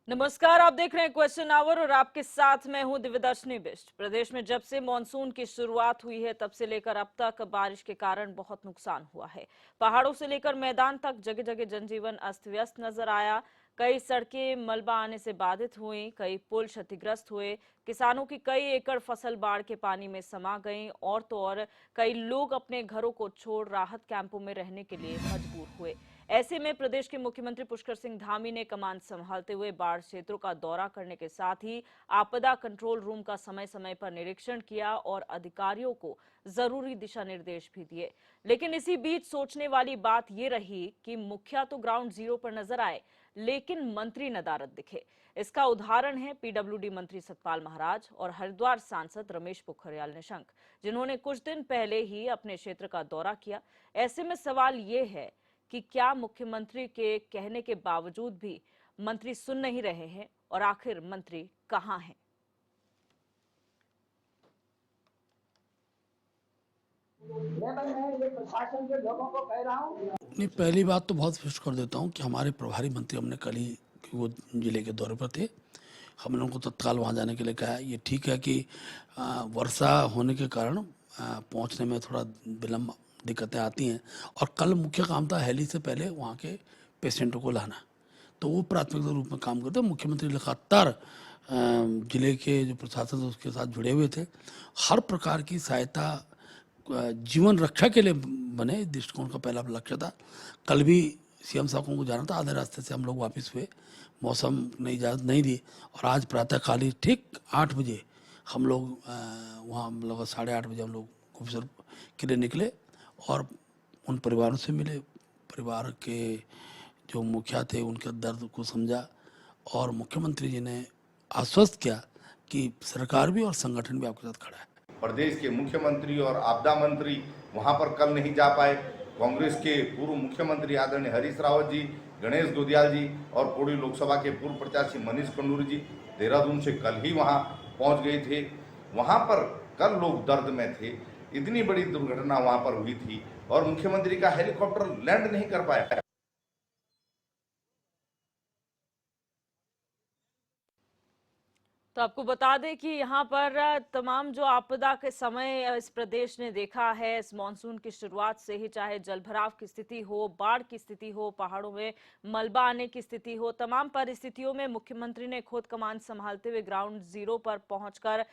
नमस्कार, आप देख रहे हैं क्वेश्चन आवर और आपके साथ मैं हूं दिव्यदर्शनी बिष्ट। प्रदेश में जब से मानसून की शुरुआत हुई है तब से लेकर अब तक बारिश के कारण बहुत नुकसान हुआ है। पहाड़ों से लेकर मैदान तक जगह जगह जनजीवन अस्त व्यस्त नजर आया। कई सड़कें मलबा आने से बाधित हुई, कई पुल क्षतिग्रस्त हुए, किसानों की कई एकड़ फसल बाढ़ के पानी में समा गई और तो और कई लोग अपने घरों को छोड़ राहत कैंपों में रहने के लिए मजबूर हुए। ऐसे में प्रदेश के मुख्यमंत्री पुष्कर सिंह धामी ने कमान संभालते हुए बाढ़ क्षेत्रों का दौरा करने के साथ ही आपदा कंट्रोल रूम का समय समय पर निरीक्षण किया और अधिकारियों को जरूरी दिशा निर्देश भी दिए। लेकिन इसी बीच सोचने वाली बात ये रही कि मुखिया तो ग्राउंड जीरो पर नजर आए लेकिन मंत्री नदारद दिखे। इसका उदाहरण है पीडब्ल्यूडी मंत्री सतपाल महाराज और हरिद्वार सांसद रमेश पोखरियाल निशंक, जिन्होंने कुछ दिन पहले ही अपने क्षेत्र का दौरा किया। ऐसे में सवाल ये है कि क्या मुख्यमंत्री के कहने के बावजूद भी मंत्री सुन नहीं रहे हैं और आखिर मंत्री कहां हैं? मैं ये प्रशासन के लोगों को कह रहा हूँ। नहीं, पहली बात तो बहुत स्पष्ट कर देता हूँ कि हमारे प्रभारी मंत्री हमने कल ही वो जिले के दौरे पर थे, हम लोगों को तत्काल वहाँ जाने के लिए कहा है। ये ठीक है कि वर्षा होने के कारण पहुँचने में थोड़ा विलम्ब दिक्कतें आती हैं और कल मुख्य काम था हेली से पहले वहाँ के पेशेंटों को लाना, तो वो प्राथमिकता रूप में काम करते। मुख्यमंत्री लगातार जिले के जो प्रशासन है उसके साथ जुड़े हुए थे। हर प्रकार की सहायता जीवन रक्षा के लिए बने, दृष्टिकोण का पहला लक्ष्य था। कल भी सीएम साहब को जाना था, आधे रास्ते से हम लोग वापस हुए, मौसम ने इजाज़त नहीं दी और आज प्रातःकाल ही ठीक 8 बजे हम लोग वहाँ लगभग 8:30 बजे हम लोग गुफसर के लिए निकले और उन परिवारों से मिले। परिवार के जो मुखिया थे उनके दर्द को समझा और मुख्यमंत्री जी ने आश्वस्त किया कि सरकार भी और संगठन भी आपके साथ खड़ा है। प्रदेश के मुख्यमंत्री और आपदा मंत्री वहां पर कल नहीं जा पाए। कांग्रेस के पूर्व मुख्यमंत्री आदरणीय हरीश रावत जी, गणेश गोदियाल जी और पौड़ी लोकसभा के पूर्व प्रत्याशी मनीष कंडूरी जी देहरादून से कल ही वहां पहुंच गए थे। वहां पर कल लोग दर्द में थे। इतनी बड़ी दुर्घटना वहां पर हुई थी और मुख्यमंत्री का हेलीकॉप्टर लैंड नहीं कर पाया। तो आपको बता दें कि यहाँ पर तमाम जो आपदा के समय इस प्रदेश ने देखा है, इस मानसून की शुरुआत से ही, चाहे जलभराव की स्थिति हो, बाढ़ की स्थिति हो, पहाड़ों में मलबा आने की स्थिति हो, तमाम परिस्थितियों में मुख्यमंत्री ने खुद कमान संभालते हुए ग्राउंड जीरो पर पहुंचकर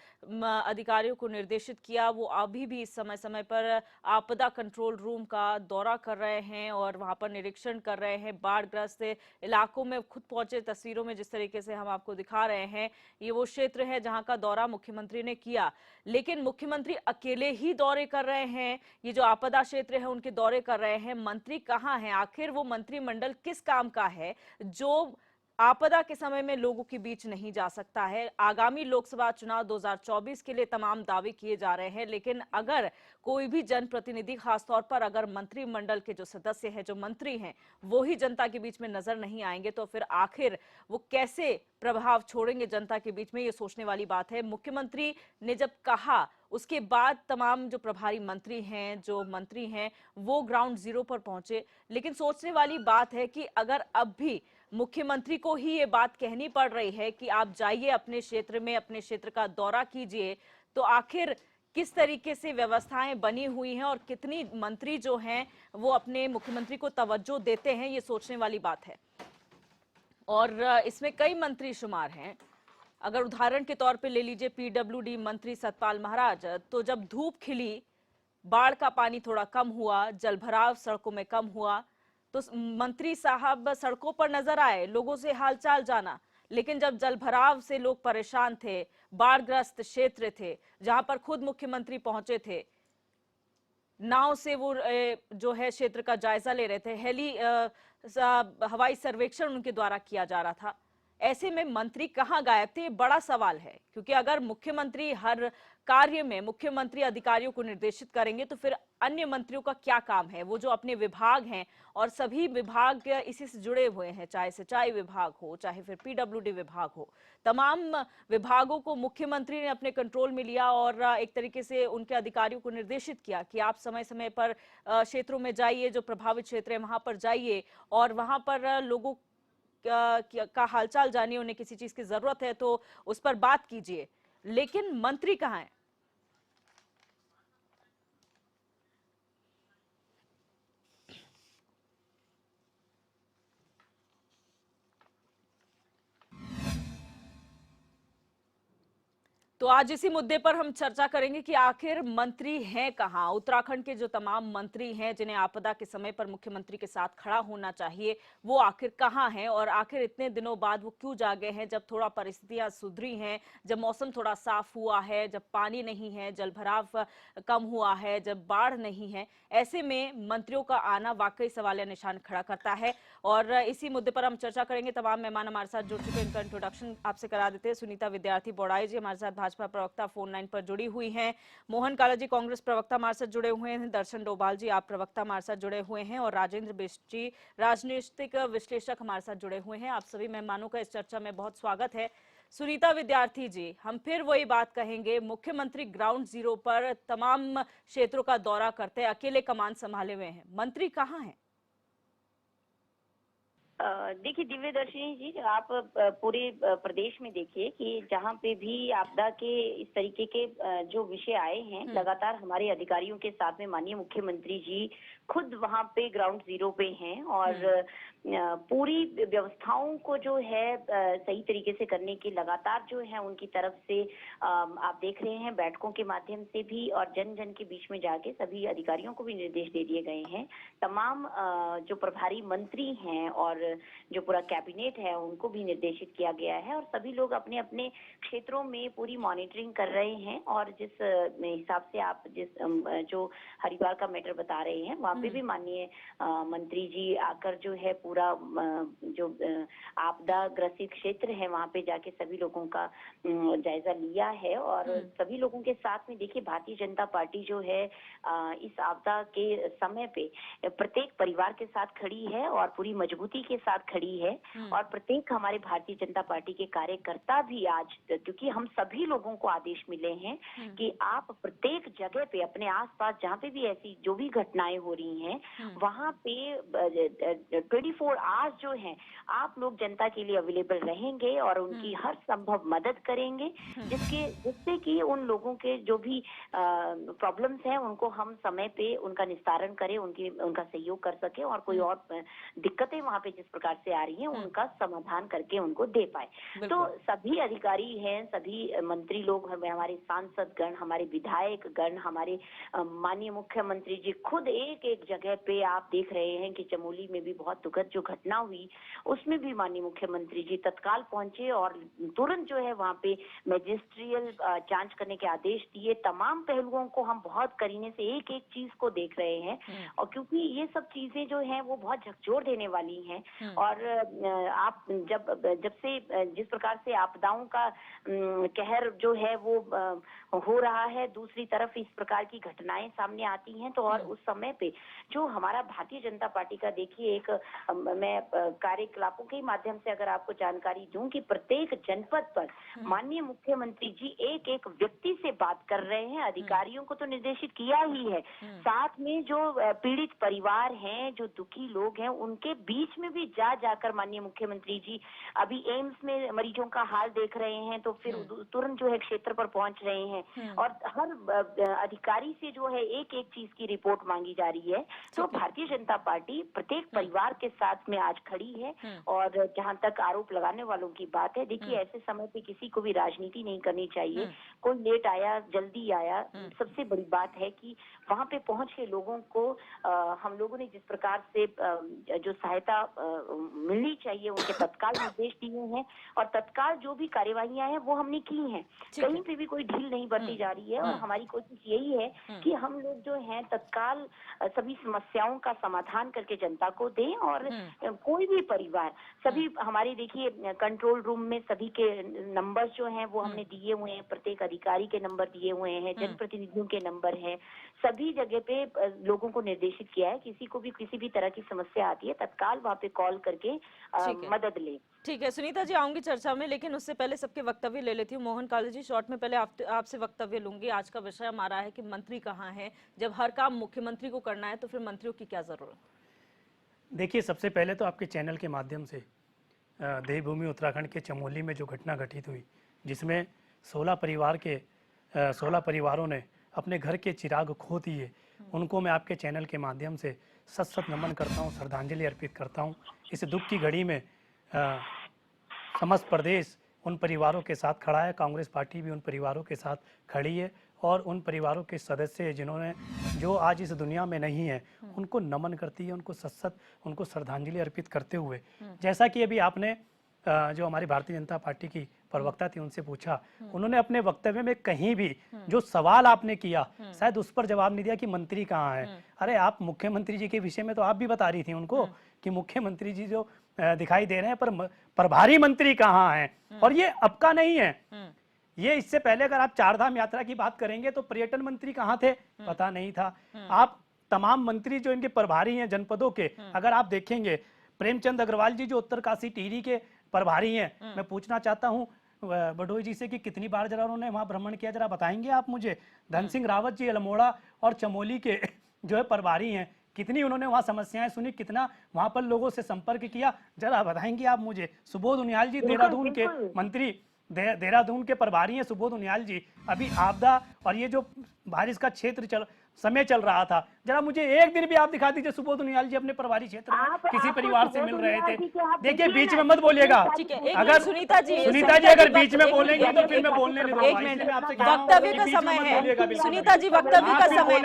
अधिकारियों को निर्देशित किया। वो अभी भी समय समय पर आपदा कंट्रोल रूम का दौरा कर रहे हैं और वहां पर निरीक्षण कर रहे हैं। बाढ़ग्रस्त इलाकों में खुद पहुंचे, तस्वीरों में जिस तरीके से हम आपको दिखा रहे हैं, ये वो क्षेत्र है जहां का दौरा मुख्यमंत्री ने किया। लेकिन मुख्यमंत्री अकेले ही दौरे कर रहे हैं, ये जो आपदा क्षेत्र है उनके दौरे कर रहे हैं, मंत्री कहां हैं? आखिर वो मंत्रिमंडल किस काम का है जो आपदा के समय में लोगों के बीच नहीं जा सकता है? आगामी लोकसभा चुनाव 2024 के लिए तमाम दावे किए जा रहे हैं, लेकिन अगर कोई भी जनप्रतिनिधि, खासतौर पर अगर मंत्रिमंडल के जो सदस्य हैं, जो मंत्री हैं, वो ही जनता के बीच में नजर नहीं आएंगे तो फिर आखिर वो कैसे प्रभाव छोड़ेंगे जनता के बीच में? ये सोचने वाली बात है। मुख्यमंत्री ने जब कहा उसके बाद तमाम जो प्रभारी मंत्री हैं, जो मंत्री हैं, वो ग्राउंड जीरो पर पहुंचे। लेकिन सोचने वाली बात है कि अगर अब भी मुख्यमंत्री को ही ये बात कहनी पड़ रही है कि आप जाइए अपने क्षेत्र में, अपने क्षेत्र का दौरा कीजिए, तो आखिर किस तरीके से व्यवस्थाएं बनी हुई हैं और कितनी मंत्री जो हैं वो अपने मुख्यमंत्री को तवज्जो देते हैं, ये सोचने वाली बात है। और इसमें कई मंत्री शुमार हैं। अगर उदाहरण के तौर पे ले लीजिए पीडब्ल्यूडी मंत्री सतपाल महाराज, तो जब धूप खिली, बाढ़ का पानी थोड़ा कम हुआ, जलभराव सड़कों में कम हुआ, तो मंत्री साहब सड़कों पर नजर आए, लोगों से हालचाल जाना। लेकिन जब जलभराव से लोग परेशान थे, बाढ़ग्रस्त क्षेत्र थे जहां पर खुद मुख्यमंत्री पहुंचे थे, नाव से वो जो है क्षेत्र का जायजा ले रहे थे, हवाई सर्वेक्षण उनके द्वारा किया जा रहा था, ऐसे में मंत्री कहां गायब थे? बड़ा सवाल है। क्योंकि अगर मुख्यमंत्री हर कार्य में मुख्यमंत्री अधिकारियों को निर्देशित करेंगे तो फिर अन्य मंत्रियों का क्या काम है? वो जो अपने विभाग हैं, और सभी विभाग इसी से जुड़े हुए हैं, चाहे सिंचाई विभाग हो, चाहे फिर पीडब्ल्यूडी विभाग हो, तमाम विभागों को मुख्यमंत्री ने अपने कंट्रोल में लिया और एक तरीके से उनके अधिकारियों को निर्देशित किया कि आप समय समय पर क्षेत्रों में जाइए, जो प्रभावित क्षेत्र है वहां पर जाइए और वहां पर लोगों का हालचाल जानिए, उन्हें किसी चीज की जरूरत है तो उस पर बात कीजिए, लेकिन मंत्री कहाँ हैं? तो आज इसी मुद्दे पर हम चर्चा करेंगे कि आखिर मंत्री हैं कहां। उत्तराखंड के जो तमाम मंत्री हैं जिन्हें आपदा के समय पर मुख्यमंत्री के साथ खड़ा होना चाहिए, वो आखिर कहां हैं और आखिर इतने दिनों बाद वो क्यों जागे हैं, जब थोड़ा परिस्थितियां सुधरी हैं, जब मौसम थोड़ा साफ हुआ है, जब पानी नहीं है, जलभराव कम हुआ है, जब बाढ़ नहीं है। ऐसे में मंत्रियों का आना वाकई सवालिया निशान खड़ा करता है और इसी मुद्दे पर हम चर्चा करेंगे। तमाम मेहमान हमारे साथ जुड़ चुके हैं, इनका इंट्रोडक्शन आपसे करा देते हैं। सुनीता विद्यार्थी बौड़ाई जी हमारे साथ भाजपा प्रवक्ता फोन लाइन पर जुड़ी हुई हैं। मोहन काला जी कांग्रेस प्रवक्ता हमारे साथ जुड़े हुए हैं। दर्शन डोभाल जी आप प्रवक्ता हमारे साथ जुड़े हुए हैं और राजेंद्र बिष्ट जी राजनीतिक विश्लेषक हमारे साथ जुड़े हुए हैं। आप सभी मेहमानों का इस चर्चा में बहुत स्वागत है। सुनीता विद्यार्थी जी, हम फिर वही बात कहेंगे, मुख्यमंत्री ग्राउंड जीरो पर तमाम क्षेत्रों का दौरा करते हैं, अकेले कमान संभाले हुए हैं, मंत्री कहाँ हैं? देखिए दिव्य दर्शिनी जी, आप पूरे प्रदेश में देखिए कि जहाँ पे भी आपदा के इस तरीके के जो विषय आए हैं, लगातार हमारे अधिकारियों के साथ में माननीय मुख्यमंत्री जी खुद वहाँ पे ग्राउंड जीरो पे हैं और पूरी व्यवस्थाओं को जो है सही तरीके से करने की लगातार जो है उनकी तरफ से आप देख रहे हैं बैठकों के माध्यम से भी और जन जन के बीच में जाके सभी अधिकारियों को भी निर्देश दे दिए गए हैं। तमाम जो प्रभारी मंत्री हैं और जो पूरा कैबिनेट है उनको भी निर्देशित किया गया है और सभी लोग अपने अपने क्षेत्रों में पूरी मॉनिटरिंग कर रहे हैं और जिस हिसाब से आप जिस जो हरिद्वार का मैटर बता रहे हैं वहाँ पे भी माननीय मंत्री जी आकर जो है पूरा जो आपदा ग्रसित क्षेत्र है वहाँ पे जाके सभी लोगों का जायजा लिया है और सभी लोगों के साथ में देखिए भारतीय जनता पार्टी जो है इस आपदा के समय पे प्रत्येक परिवार के साथ खड़ी है और पूरी मजबूती के साथ खड़ी है और प्रत्येक हमारे भारतीय जनता पार्टी के कार्यकर्ता भी आज, क्योंकि हम सभी लोगों को आदेश मिले हैं कि आप प्रत्येक जगह पे अपने आसपास जहाँ पे भी ऐसी जो भी घटनाएं हो रही हैं वहाँ पे 24 आवर्स जो हैं आप लोग जनता के लिए अवेलेबल रहेंगे और उनकी हर संभव मदद करेंगे जिससे कि उन लोगों के जो भी प्रॉब्लम्स हैं उनको हम समय पे उनका निस्तारण करें, उनका सहयोग कर सके और कोई और दिक्कतें वहाँ पे जिस प्रकार से आ रही हैं उनका समाधान करके उनको दे पाए। तो सभी अधिकारी हैं, सभी मंत्री लोग, हमारे सांसद गण, हमारे विधायक गण, हमारे माननीय मुख्यमंत्री जी खुद एक एक जगह पे आप देख रहे हैं कि चमोली में भी बहुत दुखद जो घटना हुई उसमें भी माननीय मुख्यमंत्री जी तत्काल पहुंचे और तुरंत जो है वहाँ पे मैजिस्ट्रियल जांच करने के आदेश दिए। तमाम पहलुओं को हम बहुत करीने से एक एक चीज को देख रहे हैं और क्योंकि ये सब चीजें जो हैं वो बहुत झकझोर देने वाली हैं और आप जब से जिस प्रकार से आपदाओं का कहर जो है वो हो रहा है, दूसरी तरफ इस प्रकार की घटनाएं सामने आती हैं तो और उस समय पे जो हमारा भारतीय जनता पार्टी का देखिए एक मैं कार्यकलापों के माध्यम से अगर आपको जानकारी दूं कि प्रत्येक जनपद पर माननीय मुख्यमंत्री जी एक एक व्यक्ति से बात कर रहे हैं। अधिकारियों को तो निर्देशित किया ही है, साथ में जो पीड़ित परिवार हैं, जो दुखी लोग हैं, उनके बीच में भी जाकर माननीय मुख्यमंत्री जी अभी एम्स में मरीजों का हाल देख रहे हैं तो फिर तुरंत जो है क्षेत्र पर पहुंच रहे हैं और हर अधिकारी से जो है एक एक चीज की रिपोर्ट मांगी जा रही है। तो भारतीय जनता पार्टी प्रत्येक परिवार के साथ में आज खड़ी है और जहां तक आरोप लगाने वालों की बात है, देखिए ऐसे समय पे किसी को भी राजनीति नहीं करनी चाहिए। कोई लेट आया, जल्दी आया, सबसे बड़ी बात है कि वहां पे पहुंच के लोगों को हम लोगों ने जिस प्रकार से जो सहायता मिलनी चाहिए उनके तत्काल निर्देश दिए हैं और तत्काल जो भी कार्यवाहियां हैं वो हमने की हैं। कहीं पे भी कोई ढील नहीं बरती जा रही है और हमारी कोशिश यही है कि हम लोग जो हैं तत्काल सभी समस्याओं का समाधान करके जनता को दें और कोई भी परिवार, सभी हमारे देखिए कंट्रोल रूम में सभी के नंबर जो हैं वो हमने दिए हुए हैं, प्रत्येक अधिकारी के नंबर दिए हुए हैं, जनप्रतिनिधियों के नंबर हैं, सभी जगह पे लोगों को निर्देशित किया है किसी को भी किसी भी तरह की समस्या आती है तत्काल वहाँ पे कॉल करके मदद ले। ठीक है सुनीता जी, आऊंगी चर्चा में, लेकिन उससे पहले सबके वक्तव्य ले लेती हूँ। मोहन काला जी, शॉर्ट में पहले आपसे वक्तव्य लूंगी। आज का विषय हमारा है कि मंत्री कहाँ हैं। जब हर काम मुख्यमंत्री को करना है तो फिर मंत्रियों की क्या जरूरत? देखिए, सबसे पहले तो आपके चैनल के माध्यम से देवभूमि उत्तराखंड के चमोली में जो घटना घटित हुई, जिसमें 16 परिवारों ने अपने घर के चिराग खो दिए, उनको मैं आपके चैनल के माध्यम से सत सत नमन करता हूं, श्रद्धांजलि अर्पित करता हूं। इस दुख की घड़ी में समस्त प्रदेश उन परिवारों के साथ खड़ा है, कांग्रेस पार्टी भी उन परिवारों के साथ खड़ी है और उन परिवारों के सदस्य जिन्होंने जो आज इस दुनिया में नहीं है उनको नमन करती है, उनको सत उनको श्रद्धांजलि अर्पित करते हुए, जैसा कि अभी आपने जो हमारी भारतीय जनता पार्टी की प्रवक्ता थी उनसे पूछा, उन्होंने अपने वक्तव्य में कहीं भी जो सवाल आपने किया शायद उस पर जवाब नहीं दिया कि मंत्री कहाँ है। अरे आप मुख्यमंत्री जी के विषय में तो आप भी बता रही थी उनको कि मुख्यमंत्री जी जो दिखाई दे रहे हैं, पर प्रभारी मंत्री कहाँ हैं, और ये अब का नहीं है, ये इससे पहले अगर आप चारधाम यात्रा की बात करेंगे तो पर्यटन मंत्री कहाँ थे, पता नहीं था। आप तमाम मंत्री जो इनके प्रभारी हैं जनपदों के, अगर आप देखेंगे प्रेमचंद अग्रवाल जी जो उत्तरकाशी टिहरी के प्रभारी हैं, मैं पूछना चाहता हूं बडोई जी से कि कितनी बार जरा उन्होंने वहां भ्रमण किया, जरा बताएंगे आप मुझे। धन सिंह रावत जी अल्मोड़ा और चमोली के जो है प्रभारी हैं, कितनी उन्होंने वहां समस्याएं सुनी, कितना वहां पर लोगों से संपर्क किया, जरा बताएंगे आप मुझे। सुबोध उनियाल जी देहरादून के मंत्री, देहरादून के प्रभारी हैं सुबोध उनियाल जी, अभी आपदा और ये जो बारिश का क्षेत्र समय चल रहा था, जरा मुझे एक दिन भी आप दिखा दीजिए सुबोध उनियाल जी अपने प्रभारी क्षेत्र में किसी परिवार से मिल रहे थे। देखिए बीच में मत बोलिएगा, अगर सुनीता जी अगर बीच में बोलेंगे तो फिर मैं बोलने नहीं दूंगा। एक मिनट, वक्तव्य का समय है सुनीता जी, वक्तव्य का समय,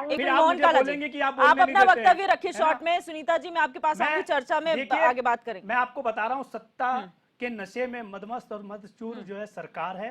फिर मौन का लगेगा। आप अपना वक्तव्य रखिए शॉर्ट में। सुनीता जी मैं आपके पास आऊंगी, चर्चा में आगे बात करेंगे। मैं आपको बता रहा हूँ, सत्ता के नशे में मदमस्त और मदचूर जो है सरकार है,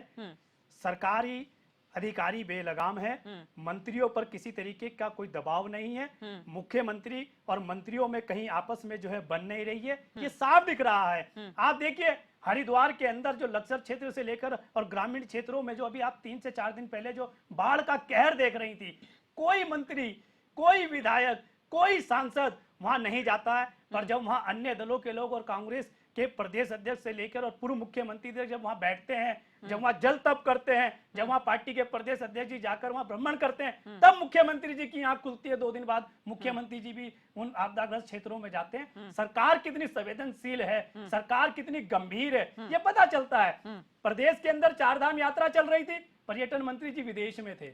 सरकारी अधिकारी बेलगाम है, मंत्रियों पर किसी तरीके का कोई दबाव नहीं है, मुख्यमंत्री और मंत्रियों में कहीं आपस में जो है बन नहीं रही है, ये साफ दिख रहा है। आप देखिए हरिद्वार के अंदर जो लक्सर क्षेत्र से लेकर और ग्रामीण क्षेत्रों में जो अभी आप 3 से 4 दिन पहले जो बाढ़ का कहर देख रही थी, कोई मंत्री, कोई विधायक, कोई सांसद वहां नहीं जाता है, पर जब वहां अन्य दलों के लोग और कांग्रेस के प्रदेश अध्यक्ष से लेकर और पूर्व मुख्यमंत्री तक जब वहां बैठते हैं, जब वहां जल तप करते हैं, जब वहां पार्टी के प्रदेश अध्यक्ष जी जाकर वहां भ्रमण करते हैं, तब मुख्यमंत्री जी की आंख खुलती है। 2 दिन बाद मुख्यमंत्री जी भी उन आपदाग्रस्त क्षेत्रों में जाते हैं। सरकार कितनी संवेदनशील है, सरकार कितनी गंभीर है, ये पता चलता है। प्रदेश के अंदर चारधाम यात्रा चल रही थी, पर्यटन मंत्री जी विदेश में थे,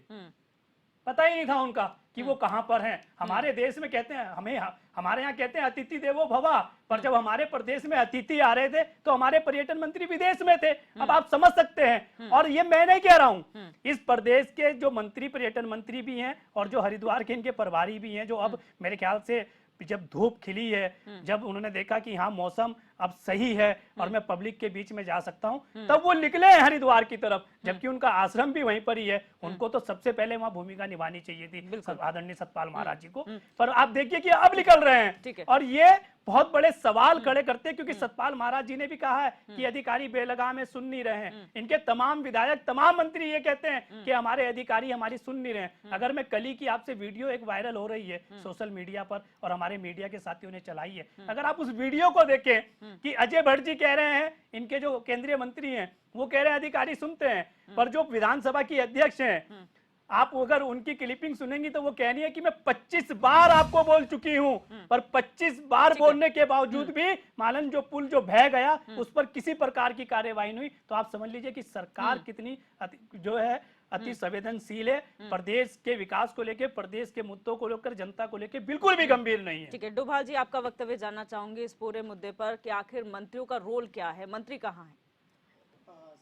पता ही नहीं था उनका कि वो कहां पर हैं। हमारे देश में कहते हैं, हमारे यहाँ कहते हैं अतिथि देवो भवा, पर जब हमारे प्रदेश में अतिथि आ रहे थे तो हमारे पर्यटन मंत्री विदेश में थे। अब आप समझ सकते हैं, और ये मैं नहीं कह रहा हूं, इस प्रदेश के जो मंत्री पर्यटन मंत्री भी हैं और जो हरिद्वार के इनके प्रभारी भी हैं, जो अब मेरे ख्याल से जब धूप खिली है, जब उन्होंने देखा कि हाँ मौसम अब सही है और मैं पब्लिक के बीच में जा सकता हूं, तब वो निकले हैं हरिद्वार की तरफ, जबकि उनका आश्रम भी वहीं पर ही है। उनको तो सबसे पहले वहां भूमिका निभानी चाहिए थी आदरणीय सतपाल महाराज जी को, पर आप देखिए कि अब निकल रहे हैं और ये बहुत बड़े सवाल खड़े करते हैं, क्योंकि सतपाल महाराज जी ने भी कहा है कि अधिकारी बेलगाम है, सुन नहीं रहे हैं। इनके तमाम विधायक, तमाम मंत्री ये कहते हैं कि हमारे अधिकारी हमारी सुन नहीं रहे हैं। अगर मैं कल ही की आपसे वीडियो एक वायरल हो रही है सोशल मीडिया पर और हमारे मीडिया के साथियों ने चलाई है, अगर आप उस वीडियो को देखें कि अजय भट्ट जी कह रहे हैं, इनके जो केंद्रीय मंत्री हैं वो कह रहे हैं अधिकारी सुनते हैं, पर जो विधानसभा की अध्यक्ष हैं, आप अगर उनकी क्लिपिंग सुनेंगी तो वो कहनी है कि मैं 25 बार आपको बोल चुकी हूं, पर 25 बार बोलने के बावजूद भी मालन जो पुल जो बह गया उस पर किसी प्रकार की कार्यवाही नहीं हुई। तो आप समझ लीजिए कि सरकार कितनी जो है अति संवेदनशील है, प्रदेश के विकास को लेकर, प्रदेश के मुद्दों को लेकर, जनता को लेकर बिल्कुल भी गंभीर नहीं है। ठीक है, डोभाल जी आपका वक्तव्य जानना चाहूंगी इस पूरे मुद्दे पर कि आखिर मंत्रियों का रोल क्या है, मंत्री कहाँ है?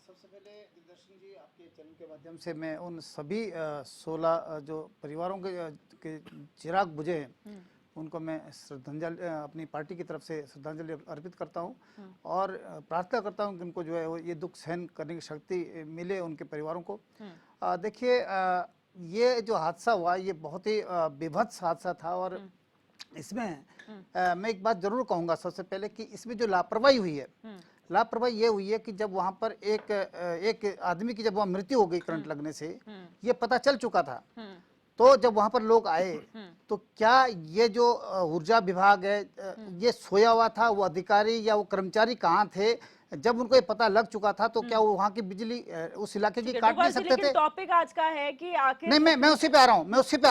सबसे पहले दिग्दर्शन जी, आपके चैनल के माध्यम से मैं उन सभी 16 जो परिवारों के चिराग बुझे हैं उनको मैं श्रद्धांजलि अपनी पार्टी की तरफ से श्रद्धांजलि अर्पित करता हूं और प्रार्थना करता हूं कि उनको जो है ये दुख सहन करने की शक्ति मिले उनके परिवारों को। देखिए ये जो हादसा हुआ ये बहुत ही बेभत्स हादसा था और इसमें मैं एक बात जरूर कहूँगा सबसे पहले कि इसमें जो लापरवाही हुई है, लापरवाही ये हुई है कि जब वहां पर एक आदमी की जब वहां मृत्यु हो गई करंट लगने से, ये पता चल चुका था, तो जब वहां पर लोग आए तो क्या ये जो ऊर्जा विभाग है ये सोया हुआ था, वो अधिकारी या वो कर्मचारी कहाँ थे? जब उनको ये पता लग चुका था तो क्या वो वहाँ की बिजली उस इलाके की काट नहीं सकते थे? टॉपिक आज का है कि आखिर नहीं, मैं उसी पे आ रहा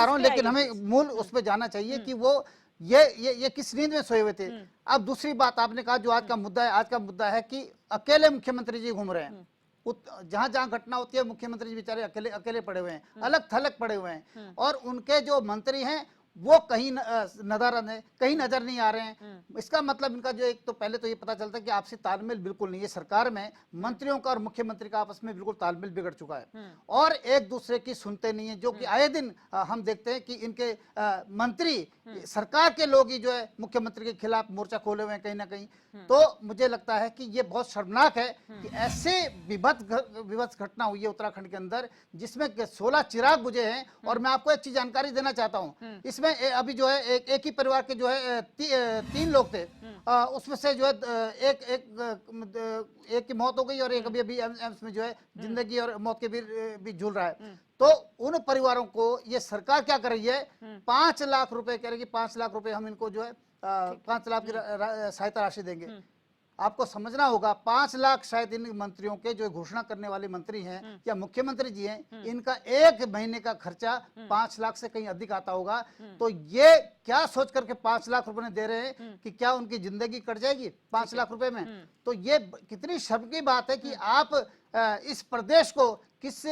हूँ, लेकिन हमें मूल उस पर जाना चाहिए कि वो ये किस नींद में सोए हुए थे। अब दूसरी बात आपने कहा जो आज का मुद्दा है, आज का मुद्दा है कि अकेले मुख्यमंत्री जी घूम रहे हैं। जहां जहां घटना होती है मुख्यमंत्री जी बेचारे अकेले अकेले पड़े हुए हैं, अलग थलग पड़े हुए हैं, और उनके जो मंत्री हैं वो कहीं कहीं नजर नहीं आ रहे हैं। इसका मतलब इनका जो, एक तो पहले तो ये पता चलता है कि आपसी तालमेल बिल्कुल नहीं है सरकार में, मंत्रियों का और मुख्यमंत्री का आपस में बिल्कुल तालमेल बिगड़ चुका है, और एक दूसरे की सुनते नहीं है, जो कि आए दिन हम देखते हैं कि इनके मंत्री सरकार के लोग ही जो है मुख्यमंत्री के खिलाफ मोर्चा खोले हुए हैं कहीं ना कहीं। तो मुझे लगता है कि ये बहुत शर्मनाक है कि ऐसे विभत्स घटना हुई है उत्तराखंड के अंदर जिसमें 16 चिराग बुझे हैं। और मैं आपको एक चीज जानकारी देना चाहता हूं, इसमें अभी जो है एक ही परिवार के जो है 3 लोग थे, उसमें से जो है एक की मौत हो गई और एक अभी एम्स में जो है जिंदगी और मौत के भी झूल रहा है। तो उन परिवारों को ये सरकार क्या कर रही है, 5 लाख रुपए कह रही है कि 5 लाख रुपए हम इनको जो है 5 लाख की सहायता राशि देंगे। आपको समझना होगा 5 लाख शायद इन मंत्रियों के जो घोषणा करने वाले मंत्री हैं या मुख्यमंत्री जी हैं, इनका एक महीने का खर्चा 5 लाख से कहीं अधिक आता होगा। तो ये क्या सोच करके 5 लाख रुपए दे रहे हैं कि क्या उनकी जिंदगी कट जाएगी 5 लाख रुपए में। तो ये कितनी शर्म की बात है कि आप इस प्रदेश को किस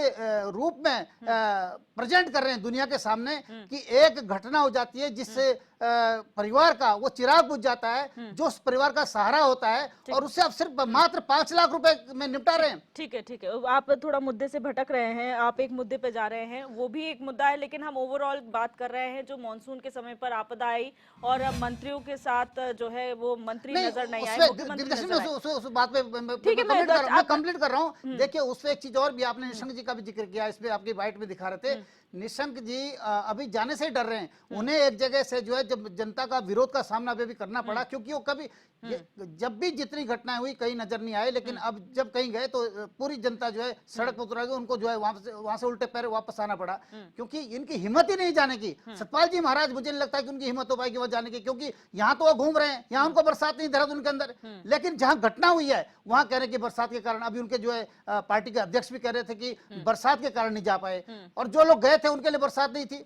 रूप में प्रेजेंट कर रहे हैं दुनिया के सामने कि एक घटना हो जाती है जिससे परिवार का वो चिराग बुझ जाता है जो उस परिवार का सहारा होता है, और उससे आप सिर्फ मात्र 5 लाख रुपए में निपटा रहे हैं। ठीक है, आप थोड़ा मुद्दे से भटक रहे हैं, आप एक मुद्दे पे जा रहे हैं, वो भी एक मुद्दा है, लेकिन हम ओवरऑल बात कर रहे हैं जो मॉनसून के समय पर आपदा आई और मंत्रियों के साथ जो है वो मंत्री नजर नहीं आए, मुख्यमंत्री नजर आए। उस बात पे ठीक है, मैं कंप्लीट कर रहा हूँ। देखिए उसमें एक चीज और भी आपने निशंक जी का भी जिक्र किया, इसमें आपकी बाइट में दिखा रहे थे। निशंक जी अभी जाने से ही डर रहे हैं। उन्हें एक जगह से जो है जब जनता का विरोध का सामना अभी करना पड़ा, क्योंकि वो कभी जब भी जितनी घटनाएं हुई कहीं नजर नहीं आए, लेकिन अब जब कहीं गए तो पूरी जनता जो है सड़क पर उतर गई, उनको जो है वहां से उल्टे पैर वापस आना पड़ा, क्योंकि इनकी हिम्मत ही नहीं जाने की। सतपाल जी महाराज मुझे नहीं लगता कि उनकी हिम्मत हो पाएगी वहां जाने की, क्योंकि यहाँ तो वो घूम रहे हैं, यहाँ उनको बरसात नहीं देहरादून के अंदर, लेकिन जहां घटना हुई है वहां कह रहे कि बरसात के कारण, अभी उनके जो है पार्टी के अध्यक्ष भी कह रहे थे कि बरसात के कारण नहीं जा पाए, और जो लोग गए थे उनके लिए बरसात नहीं थी,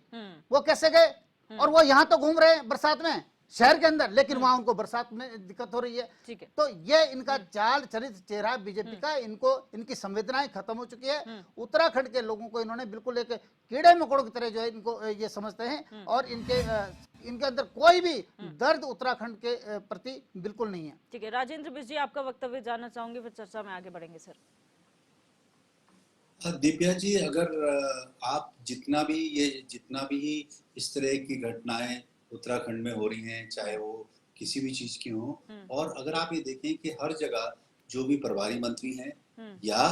वो कैसे गए? और वो यहाँ तो घूम रहे हैं बरसात में शहर के अंदर, लेकिन वहां उनको बरसात में दिक्कत हो रही है। ठीक है। तो ये इनका चाल चरित्र चेहरा बीजेपी का, इनकी संवेदनाएं खत्म हो चुकी है। उत्तराखंड के लोगों को इन्होंने बिल्कुल एक कीड़े मकोड़ों की तरह जो है इनको ये समझते हैं, और इनके अंदर कोई भी दर्द उत्तराखंड के प्रति बिल्कुल नहीं है। ठीक है, राजेंद्र बिष्ट जी आपका वक्तव्य जानना चाहूंगे, फिर चर्चा में आगे बढ़ेंगे सर। दिव्या जी, अगर आप जितना भी इस तरह की घटनाएं उत्तराखंड में हो रही हैं, चाहे वो किसी भी चीज की हो, और अगर आप ये देखें कि हर जगह जो भी प्रभारी मंत्री हैं, या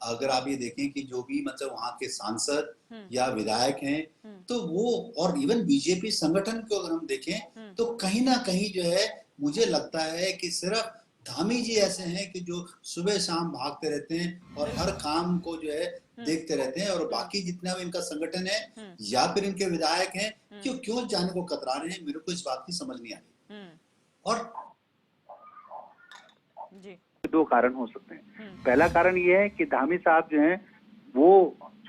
अगर आप ये देखें कि जो भी मतलब वहाँ के सांसद या विधायक हैं, तो वो, और इवन बीजेपी संगठन को अगर हम देखें तो कहीं ना कहीं जो है मुझे लगता है कि सिर्फ धामी जी ऐसे हैं कि जो सुबह शाम भागते रहते हैं और हर काम को जो है देखते रहते हैं, और बाकी जितना भी इनका संगठन है या फिर इनके विधायक हैं क्यों जाने को कतरा रहे हैं, मेरे को इस बात की समझ नहीं आई। और जी 2 कारण हो सकते हैं। पहला कारण ये है कि धामी साहब जो हैं वो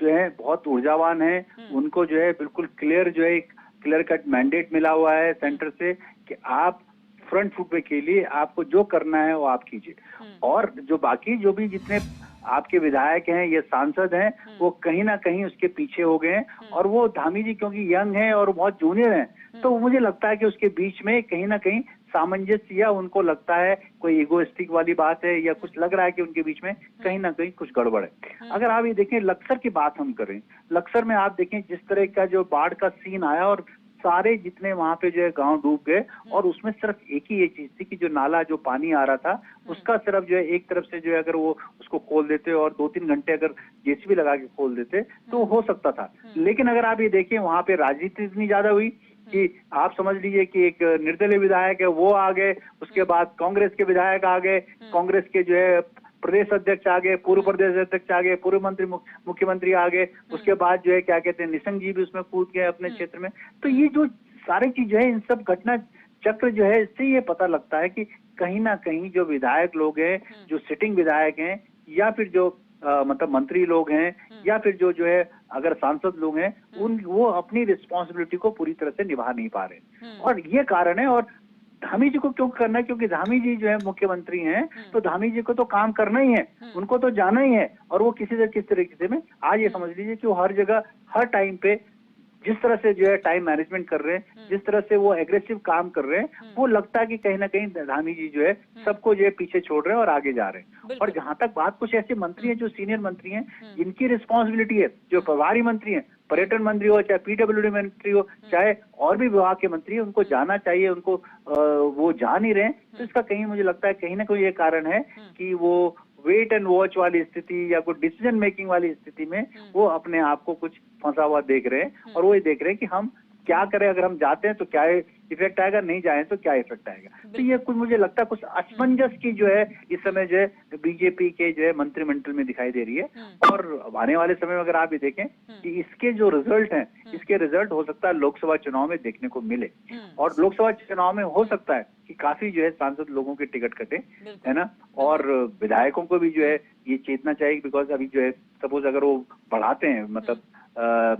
जो है बहुत ऊर्जावान है, उनको जो है बिल्कुल क्लियर कट मैंडेट मिला हुआ है सेंटर से कि आप फ्रंट फुट पे के लिए आपको जो करना है वो आप कीजिए, और जो बाकी जो भी जितने आपके विधायक हैं या सांसद हैं वो कहीं ना कहीं उसके पीछे हो गए हैं, और वो धामी जी क्योंकि यंग हैं और बहुत जूनियर हैं, तो मुझे लगता है कि उसके बीच में कहीं ना कहीं सामंजस्य, या उनको लगता है कोई इगोइस्टिक वाली बात है, या कुछ लग रहा है कि उनके बीच में कहीं ना कहीं कुछ गड़बड़ है। अगर आप ये देखें लक्सर की बात हम करें, लक्सर में आप देखें जिस तरह का जो बाढ़ का सीन आया, और सारे जितने वहां पे जो है गांव डूब गए, और उसमें सिर्फ एक ही ये चीज थी कि जो नाला जो पानी आ रहा था उसका सिर्फ जो है एक तरफ से जो है अगर वो उसको खोल देते और 2-3 घंटे अगर जेसीबी लगा के खोल देते तो हो सकता था। लेकिन अगर आप ये देखें वहां पे राजनीति इतनी ज्यादा हुई कि आप समझ लीजिए कि एक निर्दलीय विधायक है वो आ गए, उसके बाद कांग्रेस के विधायक आ गए, कांग्रेस के जो है प्रदेश अध्यक्ष आ गए, पूर्व प्रदेश अध्यक्ष आ गए, पूर्व मंत्री मुख्यमंत्री आ गए, उसके बाद जो है क्या कहते हैं निशंक जी भी उसमें कूद गए अपने क्षेत्र में। तो ये जो सारी चीज है, इन सब घटना चक्र जो है, इससे ये पता लगता है कि कहीं ना कहीं जो विधायक लोग हैं, जो सिटिंग विधायक हैं, या फिर जो मतलब मंत्री लोग हैं या फिर जो है अगर सांसद लोग हैं वो अपनी रिस्पॉन्सिबिलिटी को पूरी तरह से निभा नहीं पा रहे, और ये कारण है। और धामी जी को क्यों करना है? क्योंकि धामी जी जो है मुख्यमंत्री हैं, तो धामी जी को तो काम करना ही है, उनको तो जाना ही है। और वो किस तरीके से में आज ये समझ लीजिए कि वो हर जगह हर टाइम पे जिस तरह से जो है टाइम मैनेजमेंट कर रहे हैं, जिस तरह से वो एग्रेसिव काम कर रहे हैं, वो लगता है कि कहीं ना कहीं धामी जी जो है सबको जो है पीछे छोड़ रहे हैं और आगे जा रहे हैं। और जहां तक बात, कुछ ऐसे मंत्री हैं जो सीनियर मंत्री हैं, जिनकी रिस्पॉन्सिबिलिटी है, जो प्रभारी मंत्री हैं, पर्यटन मंत्री हो चाहे पीडब्ल्यूडी मंत्री हो चाहे और भी विभाग के मंत्री, उनको जाना चाहिए, उनको वो जा नहीं रहे। तो इसका कहीं मुझे लगता है कहीं ना कहीं ये कारण है कि वो वेट एंड वॉच वाली स्थिति या कोई डिसीजन मेकिंग वाली स्थिति में वो अपने आप को कुछ फंसा हुआ देख रहे हैं, और वो ये देख रहे हैं कि हम क्या करें, अगर हम जाते हैं तो क्या इफेक्ट आएगा, नहीं जाए तो क्या इफेक्ट आएगा। तो ये कुछ मुझे लगता है कुछ असमंजस की जो है इस समय जो है बीजेपी के जो है मंत्रिमंडल में दिखाई दे रही है। और आने वाले समय में अगर आप ये देखें कि इसके जो रिजल्ट हैं, इसके रिजल्ट हो सकता है लोकसभा चुनाव में देखने को मिले, और लोकसभा चुनाव में हो सकता है कि काफी जो है सांसद लोगों के टिकट कटे, है ना। और विधायकों को भी जो है ये चेतना चाहिए, बिकॉज अभी जो है सपोज अगर वो बढ़ाते हैं, मतलब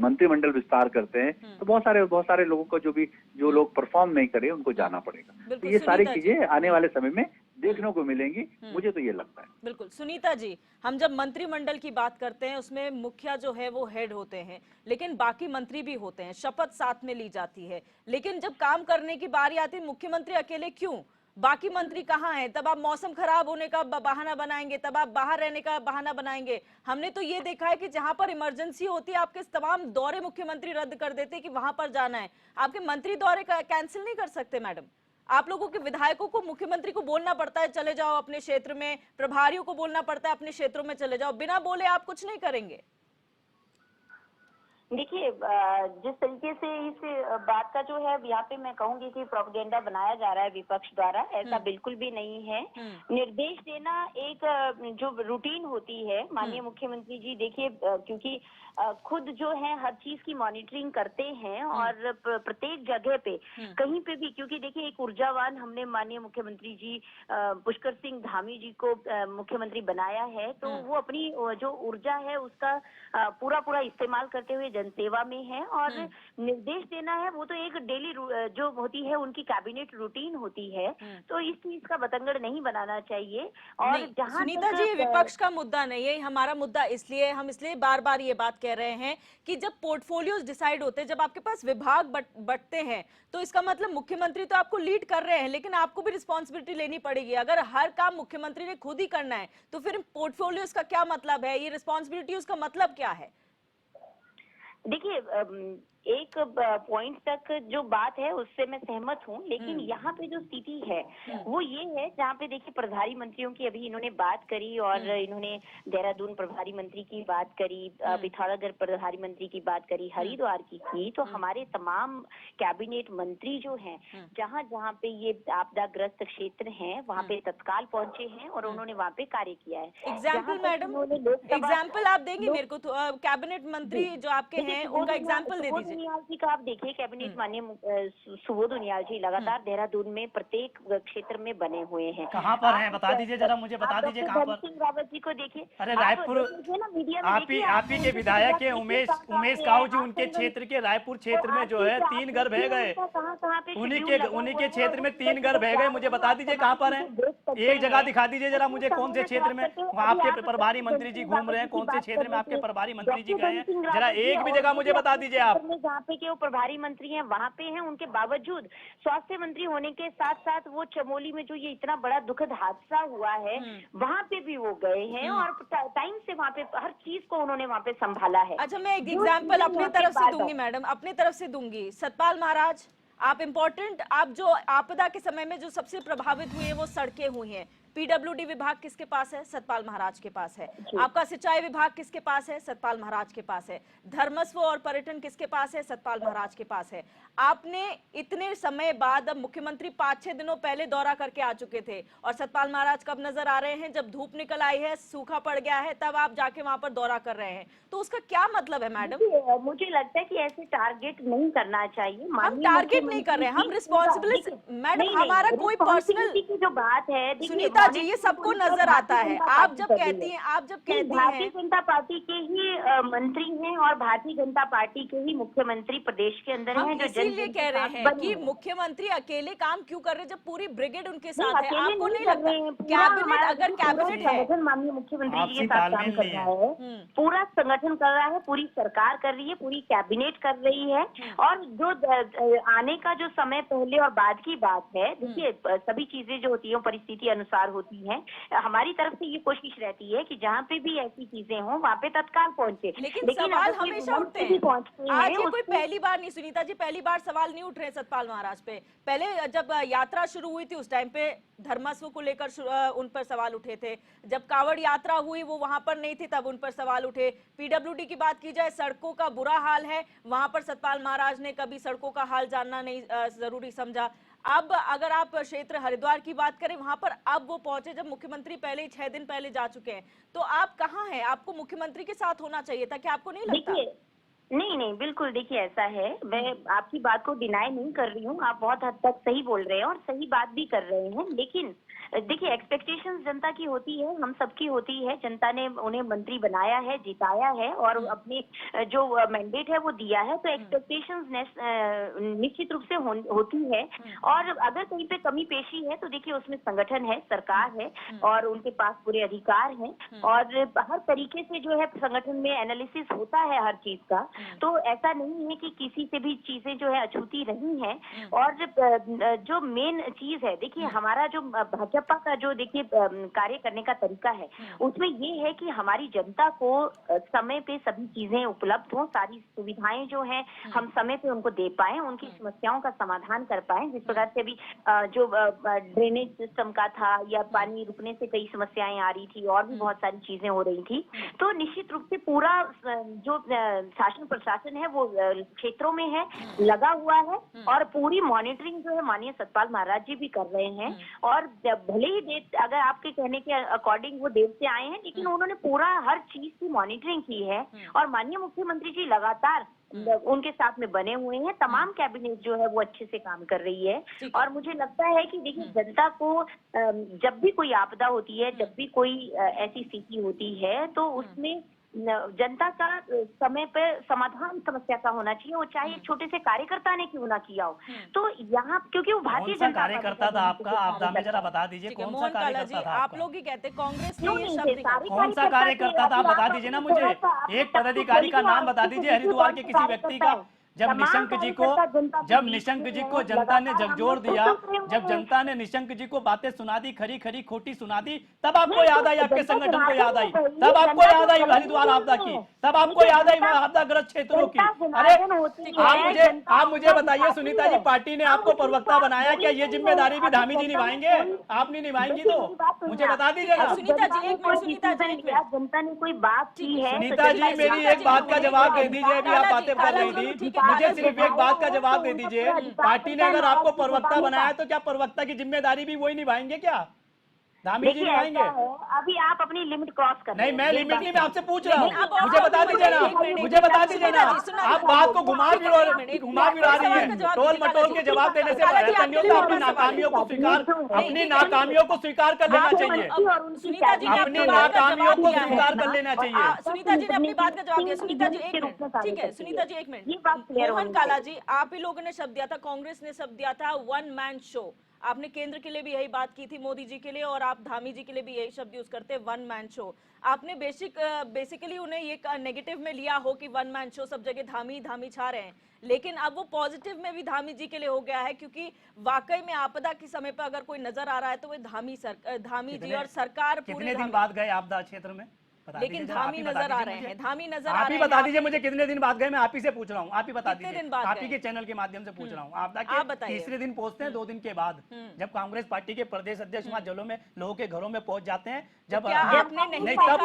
मंत्रिमंडल विस्तार करते हैं, तो बहुत सारे लोगों को जो लोग परफॉर्म नहीं करे उनको जाना पड़ेगा। तो ये सारी चीजें आने वाले समय में देखने को मिलेंगी, मुझे तो ये लगता है। बिल्कुल। सुनीता जी, हम जब मंत्रिमंडल की बात करते हैं उसमें मुखिया जो है वो हेड होते हैं, लेकिन बाकी मंत्री भी होते हैं, शपथ साथ में ली जाती है, लेकिन जब काम करने की बारी आती है मुख्यमंत्री अकेले क्यों? बाकी मंत्री कहाँ हैं? तब आप मौसम खराब होने का बहाना बनाएंगे, तब आप बाहर रहने का बहाना बनाएंगे। हमने तो ये देखा है कि जहां पर इमरजेंसी होती है आपके तमाम दौरे मुख्यमंत्री रद्द कर देते कि वहां पर जाना है। आपके मंत्री दौरे कैंसिल नहीं कर सकते मैडम? आप लोगों के विधायकों को मुख्यमंत्री को बोलना पड़ता है चले जाओ अपने क्षेत्र में, प्रभारियों को बोलना पड़ता है अपने क्षेत्रों में चले जाओ, बिना बोले आप कुछ नहीं करेंगे। देखिए, जिस तरीके से इस बात का जो है यहाँ पे मैं कहूंगी कि प्रोपेगेंडा बनाया जा रहा है विपक्ष द्वारा, ऐसा बिल्कुल भी नहीं है। निर्देश देना एक जो रूटीन होती है, माननीय मुख्यमंत्री जी देखिए, क्योंकि खुद जो है हर चीज की मॉनिटरिंग करते हैं और प्रत्येक जगह पे कहीं पे भी, क्योंकि देखिए एक ऊर्जावान हमने माननीय मुख्यमंत्री जी पुष्कर सिंह धामी जी को मुख्यमंत्री बनाया है, तो वो अपनी जो ऊर्जा है उसका पूरा इस्तेमाल करते हुए जनसेवा में है। और निर्देश देना है वो तो एक डेली जो होती है उनकी कैबिनेट रूटीन होती है, तो इस चीज का बतंगड़ नहीं बनाना चाहिए। और जहां सुनीता जी, विपक्ष का मुद्दा नहीं है हमारा मुद्दा, इसलिए हम बार बार ये बात कह रहे हैं कि जब पोर्टफोलियोज डिसाइड होते हैं, जब आपके पास विभाग बंटते हैं, तो इसका मतलब मुख्यमंत्री तो आपको लीड कर रहे हैं, लेकिन आपको भी रिस्पॉन्सिबिलिटी लेनी पड़ेगी। अगर हर काम मुख्यमंत्री ने खुद ही करना है तो फिर पोर्टफोलियोज का क्या मतलब है? ये रिस्पॉन्सिबिलिटी उसका मतलब क्या है? देखिए, एक पॉइंट तक जो बात है उससे मैं सहमत हूँ, लेकिन यहाँ पे जो स्थिति है वो ये है जहाँ पे देखिए प्रभारी मंत्रियों की अभी इन्होंने बात करी, और इन्होंने देहरादून प्रभारी मंत्री की बात करी, पिथौरागढ़ प्रभारी मंत्री की बात करी, हरिद्वार की, तो हमारे तमाम कैबिनेट मंत्री जो हैं जहाँ जहाँ पे ये आपदाग्रस्त क्षेत्र हैं वहाँ पे तत्काल पहुंचे हैं और उन्होंने वहाँ पे कार्य किया है। एग्जाम्पल मैडम, एग्जाम्पल आप देंगे मेरे को? कैबिनेट मंत्री जो आपके हैं उनका एग्जाम्पल दे दीजिए। उनियाल जी का आप देखिए, कैबिनेट माननीय सुबोध उनियाल जी लगातार देहरादून में प्रत्येक क्षेत्र में बने हुए हैं। कहाँ पर हैं बता दीजिए जरा, मुझे बता दीजिए कहाँ पर। सिंह रावत जी को देखिए, अरे रायपुर, आप ही के विधायक के उमेश काऊ जी, उनके क्षेत्र के रायपुर क्षेत्र में जो है 3 घर बह गए, उन्हीं के क्षेत्र में 3 घर बह गए। मुझे बता दीजिए कहाँ पर है, एक जगह दिखा दीजिए जरा मुझे, कौन से क्षेत्र में वहाँ आपके प्रभारी मंत्री जी घूम रहे हैं, कौन से क्षेत्र में आपके प्रभारी मंत्री जी गए हैं, जरा एक भी जगह मुझे बता दीजिए आप। जहाँ पे के वो प्रभारी मंत्री हैं वहाँ पे हैं, उनके बावजूद स्वास्थ्य मंत्री होने के साथ साथ वो चमोली में जो ये इतना बड़ा दुखद हादसा हुआ है वहाँ पे भी वो गए हैं, और टाइम से वहाँ पे हर चीज को उन्होंने वहाँ पे संभाला है। अच्छा, मैं एक एग्जाम्पल अपनी तरफ से दूंगी मैडम, अपनी तरफ से दूंगी। सतपाल महाराज, आप इम्पोर्टेंट, आप जो आपदा के समय में जो सबसे प्रभावित हुए वो सड़कें हुई हैं, पीडब्ल्यूडी विभाग किसके पास है? सतपाल महाराज के पास है। आपका सिंचाई विभाग किसके पास है? सतपाल महाराज के पास है। धर्मस्व और पर्यटन किसके पास है? सतपाल महाराज के पास है। आपने इतने समय बाद, अब मुख्यमंत्री 5-6 दिनों पहले दौरा करके आ चुके थे, और सतपाल महाराज कब नजर आ रहे हैं? जब धूप निकल आई है, सूखा पड़ गया है, तब आप जाके वहां पर दौरा कर रहे हैं। तो उसका क्या मतलब है मैडम? मुझे लगता है कि ऐसे टारगेट नहीं करना चाहिए। हम टारगेट नहीं कर रहे हैं, हम रिस्पॉन्सिबिलिटी मैडम, हमारा कोई पर्सनल की जो बात है, सुनीता सुनीता जी, ये सबको नजर आता है। आप जब कहती हैं भारतीय जनता पार्टी के ही मंत्री हैं और भारतीय जनता पार्टी के ही मुख्यमंत्री प्रदेश के अंदर हम हैं, जो इसीलिए कह रहे हैं कि मुख्यमंत्री अकेले काम क्यों कर रहे हैं जब पूरी ब्रिगेड उनके साथ है? आपको नहीं लगता कैबिनेट, अगर कैबिनेट है, संगठन माननीय मुख्यमंत्री जी के साथ काम कर रहा है, पूरा संगठन कर रहा है, पूरी सरकार कर रही है, पूरी कैबिनेट कर रही है, और जो आने का जो समय पहले और बाद की बात है, देखिए सभी चीजें जो होती है परिस्थिति अनुसार होती है। हमारी तरफ से ये कोशिश रहती है कि जहाँ पे भी ऐसी चीजें हों वहाँ पे तत्काल पहुंचे। लेकिन सवाल हमेशा उठते हैं। आज ये कोई पहली बार नहीं, सुनीता जी, पहली बार सवाल नहीं उठ रहे सतपाल महाराज पे। पहले जब यात्रा शुरू हुई थी उस टाइम पे धर्मस्व को लेकर उन पर सवाल उठे थे। जब कावड़ यात्रा हुई वो वहां पर नहीं थी, तब उन पर सवाल उठे। पीडब्ल्यूडी की बात की जाए, सड़कों का बुरा हाल है, वहां पर सतपाल महाराज ने कभी सड़कों का हाल जानना नहीं जरूरी समझा। अब अगर आप क्षेत्र हरिद्वार की बात करें, वहां पर अब वो पहुंचे जब मुख्यमंत्री पहले ही 6 दिन पहले जा चुके हैं। तो आप कहाँ हैं? आपको मुख्यमंत्री के साथ होना चाहिए था, क्या आपको नहीं लगता? नहीं, बिल्कुल देखिए ऐसा है, मैं आपकी बात को डिनाई नहीं कर रही हूँ, आप बहुत हद तक सही बोल रहे हैं और सही बात भी कर रहे हैं। लेकिन देखिए एक्सपेक्टेशंस जनता की होती है, हम सबकी होती है। जनता ने उन्हें मंत्री बनाया है, जिताया है और अपने जो मैंडेट है वो दिया है, तो एक्सपेक्टेशंस निश्चित रूप से होती है। और अगर कहीं पे कमी पेशी है तो देखिए उसमें संगठन है, सरकार है और उनके पास पूरे अधिकार हैं, और हर तरीके से जो है संगठन में एनालिसिस होता है हर चीज का। तो ऐसा नहीं है कि किसी से भी चीजें जो है अछूती रही हैं। और जो मेन चीज है, देखिए हमारा जो भाजपा का जो देखिए कार्य करने का तरीका है, उसमें ये है कि हमारी जनता को समय पे सभी चीजें उपलब्ध हो, सारी सुविधाएं जो हैं हम समय पे उनको दे पाएं, उनकी समस्याओं का समाधान कर पाएं। जिस प्रकार से अभी जो ड्रेनेज सिस्टम का था या पानी रुकने से कई समस्याएं आ रही थी और भी बहुत सारी चीजें हो रही थी, तो निश्चित रूप से पूरा जो शासन प्रशासन है वो क्षेत्रों में है, लगा हुआ है और पूरी मॉनिटरिंग जो है माननीय सतपाल महाराज जी भी कर रहे हैं। और भले ही देर, अगर आपके कहने के अकॉर्डिंग वो देर से आए हैं, लेकिन उन्होंने पूरा हर चीज की मॉनिटरिंग की है और माननीय मुख्यमंत्री जी लगातार उनके साथ में बने हुए हैं। तमाम कैबिनेट जो है वो अच्छे से काम कर रही है। और मुझे लगता है कि देखिए जनता को जब भी कोई आपदा होती है, जब भी कोई ऐसी स्थिति होती है, तो उसमें जनता का समय पे समाधान समस्या का होना चाहिए, वो चाहे एक छोटे से कार्यकर्ता ने क्यों ना किया हो। तो यहाँ क्योंकि वो भारतीय जनता कार्यकर्ता था आपका, आप दामे जरा बता दीजिए कौन सा कार्यकर्ता था? आप लोग ही कहते कांग्रेस ने ये शब्द, कौन सा कार्यकर्ता था? आप बता दीजिए ना मुझे, एक पदाधिकारी का नाम बता दीजिए हरिद्वार के किसी व्यक्ति का। जब निशंक जी को जनता ने झकझोर दिया, जब जनता ने निशंक जी को बातें सुना दी, खरी खरी खोटी सुना दी, तब आपको याद आई, आपके संगठन को याद आई, तब आपको याद आई हरिद्वार आपदा की, तब आपको याद आई आपदाग्रस्त क्षेत्रों की। अरे आप मुझे बताइए सुनीता जी, पार्टी ने आपको प्रवक्ता बनाया, क्या ये जिम्मेदारी भी धामी जी निभाएंगे? आप नहीं निभाएंगी तो मुझे बता दीजिएगा। सुनीता जी एक मिनट, सुनीता जी जनता ने कोई बात की है? सुनीता जी मेरी एक बात का जवाब दे दीजिए, अभी आप बातें कर रही थी, मुझे सिर्फ एक बात का जवाब दे दीजिए। पार्टी ने अगर आपको प्रवक्ता बनाया तो क्या प्रवक्ता की जिम्मेदारी भी वही निभाएंगे? क्या धामी जी निभाएंगे? अभी आप अपनी लिमिट क्रॉस कर नहीं, मैं लिमिट नहीं, मैं आपसे पूछ रहा हूँ, मुझे बता दीजिए ना, मुझे बता दीजिए ना। आप बात को घुमा फिरा रही है, टोल मटोल के जवाब देने से ऐसा नहीं होता। अपनी नाकामियों को स्वीकार कर लेना चाहिए, अपनी नाकामियों को स्वीकार कर लेना चाहिए। सुनीता जी ने अपनी बात का जवाब दिया। सुनीता जी एक मिनट, ठीक है सुनीता जी एक मिनट। मोहन काला जी, आप ही लोगों ने शब्द दिया था, कांग्रेस ने शब्द दिया था वन मैन शो। आपने केंद्र के लिए भी यही बात की थी, मोदी जी के लिए, और आप धामी जी के लिए भी यही शब्द यूज करते हैं, वन मैन शो। आपने बेसिकली उन्हें ये नेगेटिव में लिया हो कि वन मैन शो, सब जगह धामी धामी छा रहे हैं, लेकिन अब वो पॉजिटिव में भी धामी जी के लिए हो गया है, क्योंकि वाकई में आपदा के समय पर अगर कोई नजर आ रहा है तो वो धामी जी और सरकार कितने दिन बाद गए आपदा क्षेत्र में? लेकिन धामी नजर आ रहे हैं, धामी नजर आ रहे हैं। आप ही बता दीजिए मुझे कितने दिन बाद गए, मैं आप ही से पूछ रहा हूँ, आप ही बता दीजिए, आप ही के चैनल के माध्यम से पूछ रहा हूँ। आप तीसरे दिन पहुंचते हैं 2 दिन के बाद, जब कांग्रेस पार्टी के प्रदेश अध्यक्ष वहां जलों में लोगों के घरों में पहुंच जाते हैं, जब नहीं तब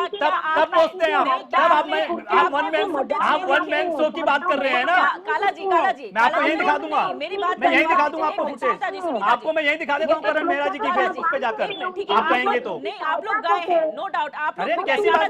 पहुंचते हैं आप, तब आप वन मैन शो की बात कर रहे हैं ना? काला जी मैं आपको यही दिखा दूंगा, मैं यही दिखा दूंगा आपको फुटेज, आपको मैं यही दिखा देता हूँ करण मेहरा जी की फेसबुक पे जाकर, आप कहेंगे तो। नहीं, आप लोग गए हैं, नो डाउट, आप लोग कैसी बात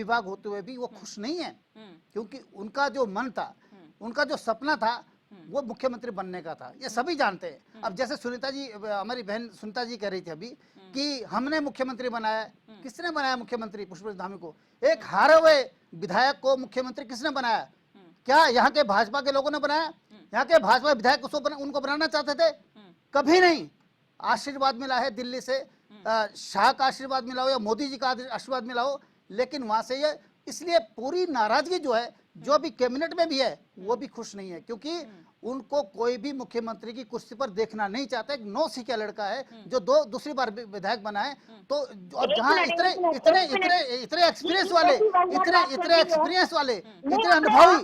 विभाग होते हुए भी वो खुश नहीं है, क्योंकि उनका जो मन था, उनका जो सपना था वो मुख्यमंत्री बनने का था, ये सभी जानते हैं। अब जैसे सुनीता जी, हमारी बहन सुनीता जी कह रही थी अभी कि हमने मुख्यमंत्री बनाया, किसने बनाया मुख्यमंत्री पुष्पराज धामी को? एक हारे हुए विधायक को मुख्यमंत्री किसने बनाया? क्या यहाँ के भाजपा के लोगों ने बनाया? यहाँ के भाजपा विधायक उनको बनाना चाहते थे? कभी नहीं। आशीर्वाद मिला है दिल्ली से, शाह का आशीर्वाद मिला हो या मोदी जी का आशीर्वाद मिला हो, लेकिन वहां से ये इसलिए पूरी नाराजगी जो है, जो भी कैबिनेट में भी है, वो भी खुश नहीं है, क्योंकि उनको कोई भी मुख्यमंत्री की कुर्सी पर देखना नहीं चाहता। एक 9 सी का लड़का है जो दूसरी बार विधायक बना है, तो और जहां इतने इतने इतने इतने एक्सपीरियंस वाले, इतने एक्सपीरियंस वाले, इतने अनुभवी,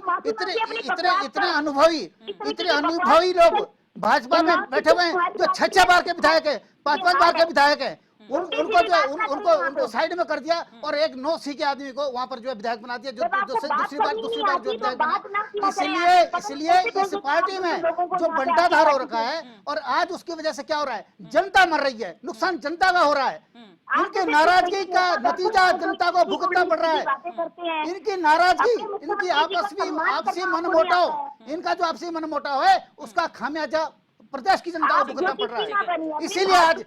इतने अनुभवी लोग भाजपा में बैठे हुए हैं, जो 6 बार के विधायक है, 5 बार के विधायक है, उनको जो है उनको साइड में कर दिया और एक 9 सी के आदमी को वहां पर जो है विधायक बना दिया, जो दूसरी बार जो विधायक बना। इसलिए इस पार्टी में जो बंटाधार हो रखा है, और आज उसकी वजह से क्या हो रहा है, जनता मर रही है, नुकसान जनता का हो रहा है। इनकी नाराजगी का नतीजा जनता को भुगतना पड़ रहा है। इनकी नाराजगी, इनकी आपसी मनमुटाव, इनका जो आपसी मनमुटाव है, उसका खामियाजा प्रदेश की जनता को भुगतना पड़ रहा है। इसीलिए आज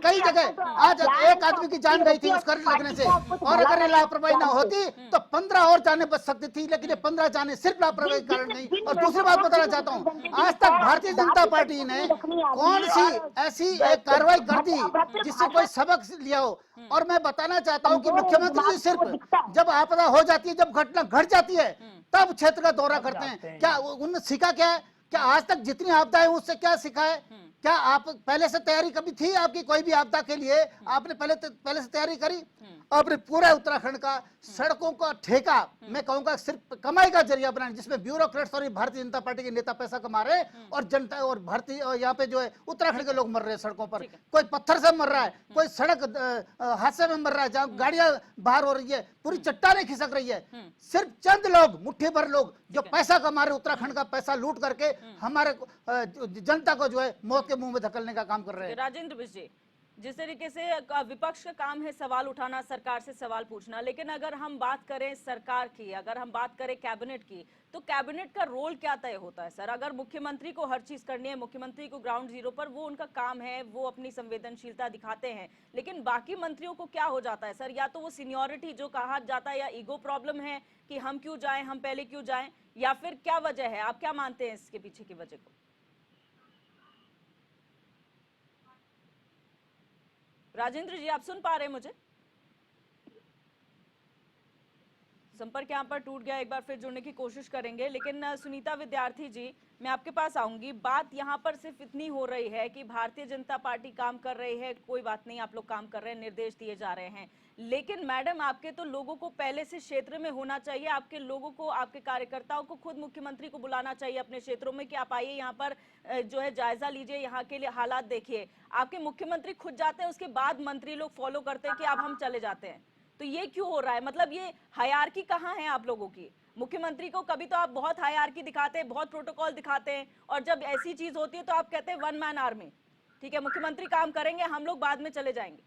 कई जगह आज एक आदमी की जान गई थी उस करंट लगने से, और अगर ये लापरवाही ना होती तो 15 और जाने बच सकती थी, लेकिन ये 15 जाने सिर्फ लापरवाही के कारण नहीं। और दूसरी बात बताना चाहता हूँ, आज तक भारतीय जनता पार्टी ने कौन सी ऐसी एक कार्रवाई कर दी जिससे कोई सबक लिया हो। और मैं बताना चाहता हूँ कि मुख्यमंत्री जी सिर्फ जब आपदा हो जाती है, जब घटना घट जाती है, तब क्षेत्र का दौरा करते हैं। क्या उनने सीखा क्या है? क्या आज तक जितनी आपदा है उससे क्या सीखा है? क्या आप पहले से तैयारी कभी थी आपकी? कोई भी आपदा के लिए आपने पहले से तैयारी करी? आपने पूरा उत्तराखंड का सड़कों का ठेका, मैं कहूंगा सिर्फ कमाई का जरिया बनाने, जिसमें ब्यूरोक्रेट्स और भारतीय जनता पार्टी के नेता पैसा कमा रहे हैं, और जनता और भारतीय यहाँ पे जो है उत्तराखंड के लोग मर रहे हैं सड़कों पर। कोई पत्थर से मर रहा है, कोई सड़क हादसे में मर रहा है, जहाँ गाड़ियां बाहर हो रही है, पूरी चट्टानें खिसक रही है। सिर्फ चंद लोग, मुट्ठी भर लोग जो पैसा कमा रहे, उत्तराखंड का पैसा लूट करके हमारे जनता को जो है मौत के मुंह में धकेलने का काम कर रहे हैं। राजेंद्र बिष्ट, जिस तरीके से विपक्ष का काम है सवाल उठाना, सरकार से सवाल पूछना, लेकिन अगर हम बात करें सरकार की, अगर हम बात करें कैबिनेट की, तो कैबिनेट का रोल क्या तय होता है सर? अगर मुख्यमंत्री को हर चीज करनी है, मुख्यमंत्री को ग्राउंड जीरो पर, वो उनका काम है, वो अपनी संवेदनशीलता दिखाते हैं, लेकिन बाकी मंत्रियों को क्या हो जाता है सर? या तो वो सीनियरिटी जो कहा जाता है, या ईगो प्रॉब्लम है कि हम क्यों जाएं, हम पहले क्यों जाएं, या फिर क्या वजह है? आप क्या मानते हैं इसके पीछे की वजह को? राजेंद्र जी, आप सुन पा रहे हैं मुझे? संपर्क यहाँ पर टूट गया, एक बार फिर जुड़ने की कोशिश करेंगे। लेकिन सुनीता विद्यार्थी जी, मैं आपके पास आऊंगी। बात यहाँ पर सिर्फ इतनी हो रही है कि भारतीय जनता पार्टी काम कर रही है, कोई बात नहीं, आप लोग काम कर रहे हैं, निर्देश दिए जा रहे हैं, लेकिन मैडम आपके तो लोगों को पहले से क्षेत्र में होना चाहिए, आपके लोगों को, आपके कार्यकर्ताओं को खुद मुख्यमंत्री को बुलाना चाहिए अपने क्षेत्रों में कि आप आइए यहाँ पर जो है जायजा लीजिए, यहाँ के लिए हालात देखिए। आपके मुख्यमंत्री खुद जाते हैं, उसके बाद मंत्री लोग फॉलो करते हैं कि अब हम चले जाते हैं। तो ये क्यों हो रहा है? मतलब ये हायरार्की कहाँ है आप लोगों की? मुख्यमंत्री को कभी तो आप बहुत हायरार्की दिखाते हैं, बहुत प्रोटोकॉल दिखाते हैं, और जब ऐसी चीज होती है तो आप कहते हैं वन मैन आर्मी। ठीक है, मुख्यमंत्री काम करेंगे, हम लोग बाद में चले जाएंगे।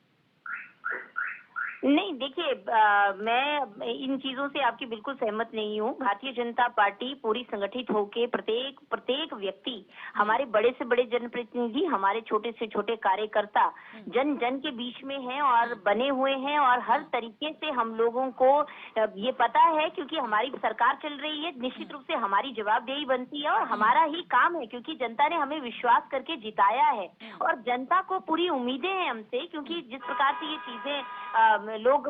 नहीं, देखिए, मैं इन चीजों से आपकी बिल्कुल सहमत नहीं हूँ। भारतीय जनता पार्टी पूरी संगठित होके प्रत्येक व्यक्ति, हमारे बड़े से बड़े जनप्रतिनिधि, हमारे छोटे से छोटे कार्यकर्ता जन जन के बीच में हैं और बने हुए हैं, और हर तरीके से हम लोगों को ये पता है, क्योंकि हमारी सरकार चल रही है, निश्चित रूप से हमारी जवाबदेही बनती है और हमारा ही काम है, क्योंकि जनता ने हमें विश्वास करके जिताया है और जनता को पूरी उम्मीदें हैं हमसे। क्योंकि जिस प्रकार से ये चीजें लोग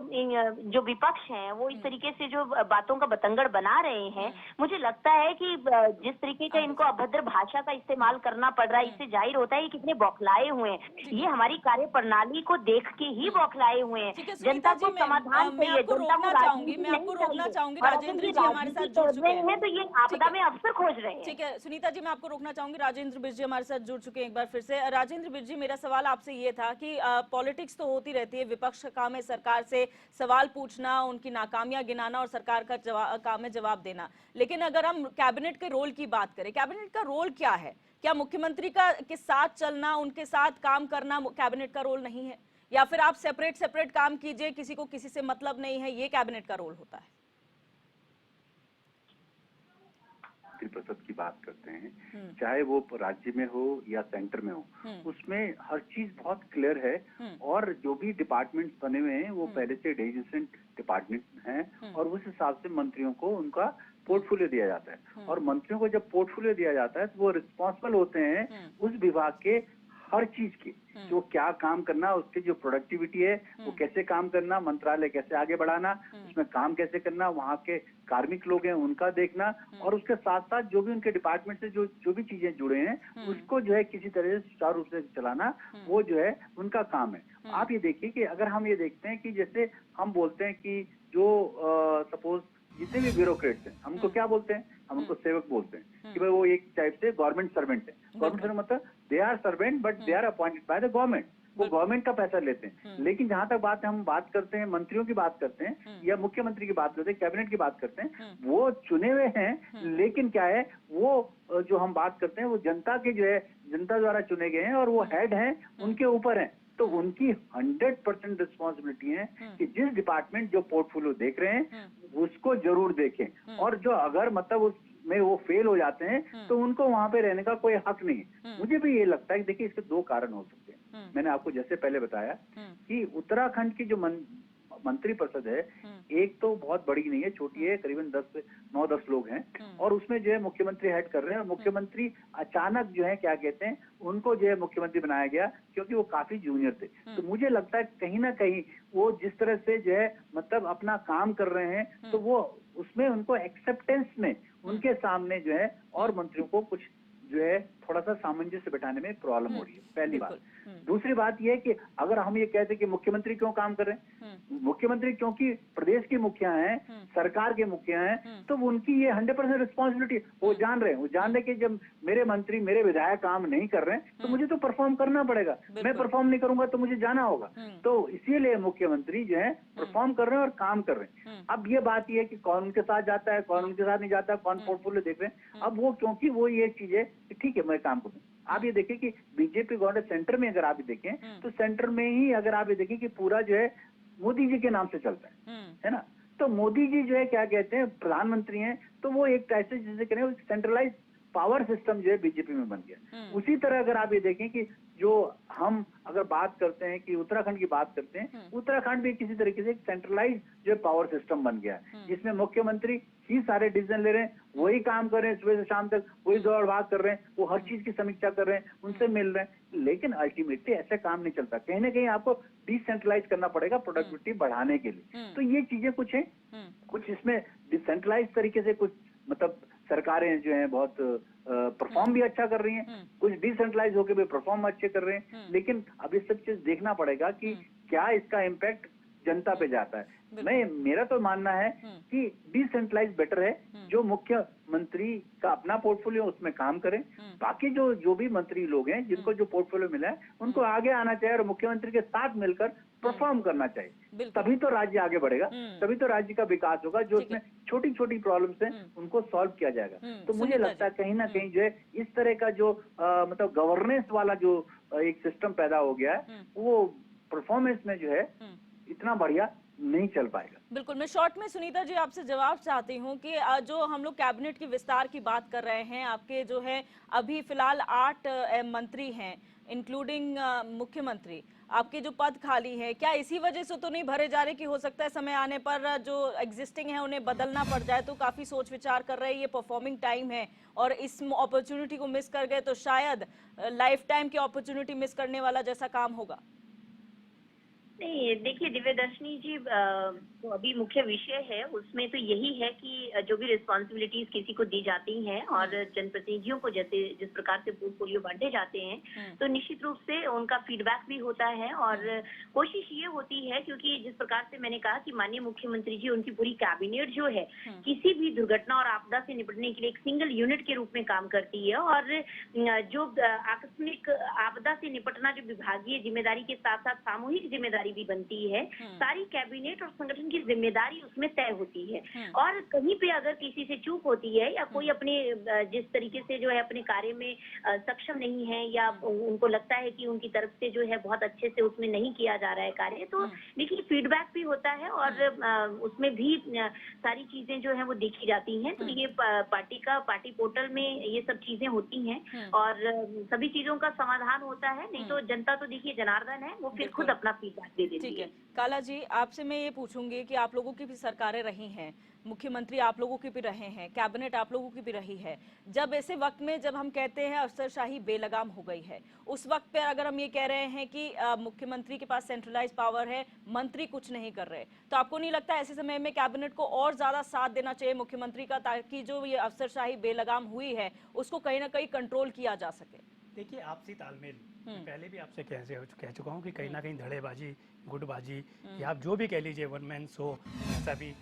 जो विपक्ष हैं वो इस तरीके से जो बातों का बतंगड़ बना रहे हैं, मुझे लगता है कि जिस तरीके का इनको अभद्र भाषा का इस्तेमाल करना पड़ रहा है, इससे जाहिर होता है कि कितने बौखलाए हुए हैं। ये हमारी कार्य प्रणाली को देख के ही बौखलाए हुए हैं। जनता को समाधान चाहिए, जनता को राजनीति मैं आपको रोकना चाहूंगी। और राजेंद्र जी हमारे साथ जुड़ चुके हैं, तो ये आपदा में अवसर खोज रहे हैं। ठीक है सुनीता जी, मैं आपको रोकना चाहूंगी। राजेंद्र बिष्ट जी हमारे साथ जुड़ चुके हैं एक बार फिर से। राजेंद्र बिष्ट जी, मेरा सवाल आपसे ये था कि पॉलिटिक्स तो होती रहती है, विपक्ष का काम है सरकार से सवाल पूछना, उनकी नाकामियां गिनाना और सरकार का काम है जवाब देना, लेकिन अगर हम कैबिनेट के रोल की बात करें, कैबिनेट का रोल क्या है? क्या मुख्यमंत्री के साथ चलना, उनके साथ काम करना कैबिनेट का रोल नहीं है? या फिर आप सेपरेट काम कीजिए, किसी को किसी से मतलब नहीं है, ये कैबिनेट का रोल होता है? प्रतिशत की बात करते हैं, चाहे वो राज्य में हो या सेंटर में हो, उसमें हर चीज बहुत क्लियर है, और जो भी डिपार्टमेंट्स बने हुए हैं वो पहले से डेजिग्नेटेड डिपार्टमेंट हैं, और उस हिसाब से मंत्रियों को उनका पोर्टफोलियो दिया जाता है। और मंत्रियों को जब पोर्टफोलियो दिया जाता है तो वो रिस्पॉन्सिबल होते हैं उस विभाग के हर चीज की जो क्या काम करना, उसकी जो प्रोडक्टिविटी है वो कैसे काम करना, मंत्रालय कैसे आगे बढ़ाना, उसमें काम कैसे करना, वहाँ के कार्मिक लोग हैं उनका देखना, और उसके साथ साथ जो भी उनके डिपार्टमेंट से जो भी चीजें जुड़े हैं उसको जो है किसी तरह से सुचारू रूप से चलाना, वो जो है उनका काम है। आप ये देखिए कि अगर हम ये देखते हैं कि जैसे हम बोलते हैं कि जो सपोज जितने भी ब्यूरोक्रेट्स हैं, हमको क्या बोलते हैं, हम उनको सेवक बोलते हैं कि भाई वो एक टाइप से गवर्नमेंट सर्वेंट है। गवर्नमेंट सर्वेंट मतलब they are servant but they are appointed by the government, वो गवर्नमेंट का पैसा लेते हैं। लेकिन जहां तक बात है, हम बात करते हैं मंत्रियों की बात करते हैं या मुख्यमंत्री की बात करते हैं, कैबिनेट की बात करते हैं, वो चुने हुए हैं, लेकिन क्या है वो जो हम बात करते हैं वो जनता के जो है जनता द्वारा चुने गए हैं और वो हेड हैं, उनके ऊपर हैं। तो उनकी 100% रिस्पॉन्सिबिलिटी है कि जिस डिपार्टमेंट जो पोर्टफोलियो देख रहे हैं उसको जरूर देखें, और जो अगर मतलब उसमें वो फेल हो जाते हैं तो उनको वहां पे रहने का कोई हक नहीं है। मुझे भी ये लगता है कि देखिए इसके दो कारण हो सकते हैं। मैंने आपको जैसे पहले बताया कि उत्तराखंड की जो मंत्री परिषद है, एक तो बहुत बड़ी नहीं है, छोटी है, करीबन 9-10 लोग हैं, और उसमें जो है मुख्यमंत्री हेड कर रहे हैं, और मुख्यमंत्री अचानक जो है क्या कहते हैं उनको जो है मुख्यमंत्री बनाया गया क्योंकि वो काफी जूनियर थे। तो मुझे लगता है कहीं ना कहीं वो जिस तरह से जो है मतलब अपना काम कर रहे हैं, तो वो उसमें उनको एक्सेप्टेंस में उनके सामने जो है और मंत्रियों को कुछ जो है थोड़ा सा सामंजस्य बिठाने में प्रॉब्लम हो रही है, पहली बात। दूसरी बात यह है कि अगर हम ये कहते हैं कि मुख्यमंत्री क्यों काम कर रहे हैं, मुख्यमंत्री क्योंकि प्रदेश के मुखिया हैं, सरकार के मुखिया हैं, तो उनकी ये 100% रिस्पॉन्सिबिलिटी, वो जान रहे हैं, वो जान रहे कि जब मेरे मंत्री मेरे विधायक काम नहीं कर रहे हैं तो मुझे तो परफॉर्म करना पड़ेगा, मैं परफॉर्म नहीं करूंगा तो मुझे जाना होगा। तो इसीलिए मुख्यमंत्री जो है परफॉर्म कर रहे हैं और काम कर रहे हैं। अब ये बात ये है कि कौन उनके साथ जाता है, कौन उनके साथ नहीं जाता है, कौन पोर्टफोलियो देख रहे हैं। अब वो क्योंकि वो ये चीज है कि ठीक है मैं काम करूँ। आप ये देखिए कि बीजेपी गवर्नमेंट सेंटर में अगर आप ये देखें तो सेंटर में ही अगर आप ये देखें कि पूरा जो है मोदी जी के नाम से चलता है ना। तो मोदी जी जो है क्या कहते हैं प्रधानमंत्री हैं, तो वो एक टाइप से जिसे करें सेंट्रलाइज पावर सिस्टम जो है बीजेपी में बन गया। उसी तरह अगर आप ये देखें कि जो हम अगर बात करते हैं कि उत्तराखंड की बात करते हैं, उत्तराखंड भी किसी तरीके से एक सेंट्रलाइज जो है पावर सिस्टम बन गया है, जिसमें मुख्यमंत्री ही सारे डिसीजन ले रहे हैं, वही काम कर रहे हैं, सुबह से शाम तक वही दौड़ भाग कर रहे हैं, वो हर चीज की समीक्षा कर रहे हैं, उनसे मिल रहे हैं। लेकिन अल्टीमेटली ऐसे काम नहीं चलता, कहीं ना कहीं आपको डिसेंट्रलाइज करना पड़ेगा प्रोडक्टिविटी बढ़ाने के लिए। तो ये चीजें कुछ हैं, कुछ इसमें डिसेंट्रलाइज तरीके से कुछ मतलब सरकारें जो हैं बहुत परफॉर्म भी अच्छा कर रही हैं, कुछ डिसेंट्रलाइज होकर भी परफॉर्म अच्छे कर रहे हैं। लेकिन अब ये सब चीज देखना पड़ेगा कि क्या इसका इम्पैक्ट जनता पे जाता है। मेरा तो मानना है कि डिसेंट्रलाइज बेटर है, जो मुख्यमंत्री का अपना पोर्टफोलियो उसमें काम करें, बाकी जो भी मंत्री लोग हैं जिनको जो पोर्टफोलियो मिला है उनको आगे आना चाहिए और मुख्यमंत्री के साथ मिलकर परफॉर्म करना चाहिए। तभी तो राज्य आगे बढ़ेगा, तभी तो राज्य का विकास होगा। जो उसमें छोटी छोटी प्रॉब्लम्स हैं उनको सॉल्व किया जाएगा। तो मुझे लगता है कहीं ना कहीं जो है इस तरह का जो मतलब गवर्नेंस वाला जो एक सिस्टम पैदा हो गया है, वो परफॉर्मेंस में जो है इतना बढ़िया नहीं चल पाएगा। बिल्कुल, मैं शॉर्ट में सुनीता जी आपसे जवाब चाहती हूँ कि जो हम लोग कैबिनेट की विस्तार की बात कर रहे हैं, आपके जो है अभी फिलहाल 8 मंत्री हैं इंक्लूडिंग मुख्यमंत्री, आपके जो पद खाली है, क्या इसी वजह से तो नहीं भरे जा रहे कि हो सकता है समय आने पर जो एग्जिस्टिंग है उन्हें बदलना पड़ जाए? तो काफी सोच विचार कर रहे हैं, ये परफॉर्मिंग टाइम है और इस अपॉर्चुनिटी को मिस कर गए तो शायद लाइफ टाइम की अपॉर्चुनिटी मिस करने वाला जैसा काम होगा। नहीं, देखिए दिव्यदर्शनी जी, तो अभी मुख्य विषय है उसमें तो यही है कि जो भी रिस्पॉन्सिबिलिटीज किसी को दी जाती हैं और जनप्रतिनिधियों को जैसे जिस प्रकार से पोर्टफोलियो बांटे जाते हैं, तो निश्चित रूप से उनका फीडबैक भी होता है और कोशिश ये होती है, क्योंकि जिस प्रकार से मैंने कहा कि माननीय मुख्यमंत्री जी, उनकी पूरी कैबिनेट जो है किसी भी दुर्घटना और आपदा से निपटने के लिए एक सिंगल यूनिट के रूप में काम करती है और जो आकस्मिक आपदा से निपटना जो विभागीय जिम्मेदारी के साथ साथ सामूहिक जिम्मेदारी भी बनती है, सारी कैबिनेट और संगठन की जिम्मेदारी उसमें तय होती है। और कहीं पे अगर किसी से चूक होती है या कोई अपने जिस तरीके से जो है अपने कार्य में सक्षम नहीं है या उनको लगता है कि उनकी तरफ से जो है बहुत अच्छे से उसमें नहीं किया जा रहा है कार्य, तो देखिए फीडबैक भी होता है और उसमें भी सारी चीजें जो है वो देखी जाती हैं। तो ये पार्टी पोर्टल में ये सब चीजें होती हैं और सभी चीजों का समाधान होता है। नहीं तो जनता तो देखिए जनार्दन है, वो फिर खुद अपना फीडबैक दे देती है। ठीक है, काला जी आपसे मैं ये पूछूंगी कि आप लोगों की भी सरकारें रही हैं, मुख्यमंत्री आप लोगों के भी रहे हैं, कैबिनेट आप लोगों की भी रही है। जब ऐसे वक्त में जब हम कहते हैं अफसरशाही बेलगाम हो गई है, उस वक्त पर अगर हम ये कह रहे हैं कि मुख्यमंत्री के पास सेंट्रलाइज पावर है, मंत्री कुछ नहीं कर रहे, तो आपको नहीं लगता ऐसे समय में कैबिनेट को और ज्यादा साथ देना चाहिए मुख्यमंत्री का, ताकि जो ये अफसरशाही बेलगाम हुई है उसको कहीं ना कहीं कंट्रोल किया जा सके? देखिए, आपसी तालमेल, मैं पहले भी आपसे कह चुका हूँ कि कहीं ना कहीं धड़ेबाजी, गुटबाजी, या आप जो भी कह लीजिए, वन मैन शो, ऐसा भी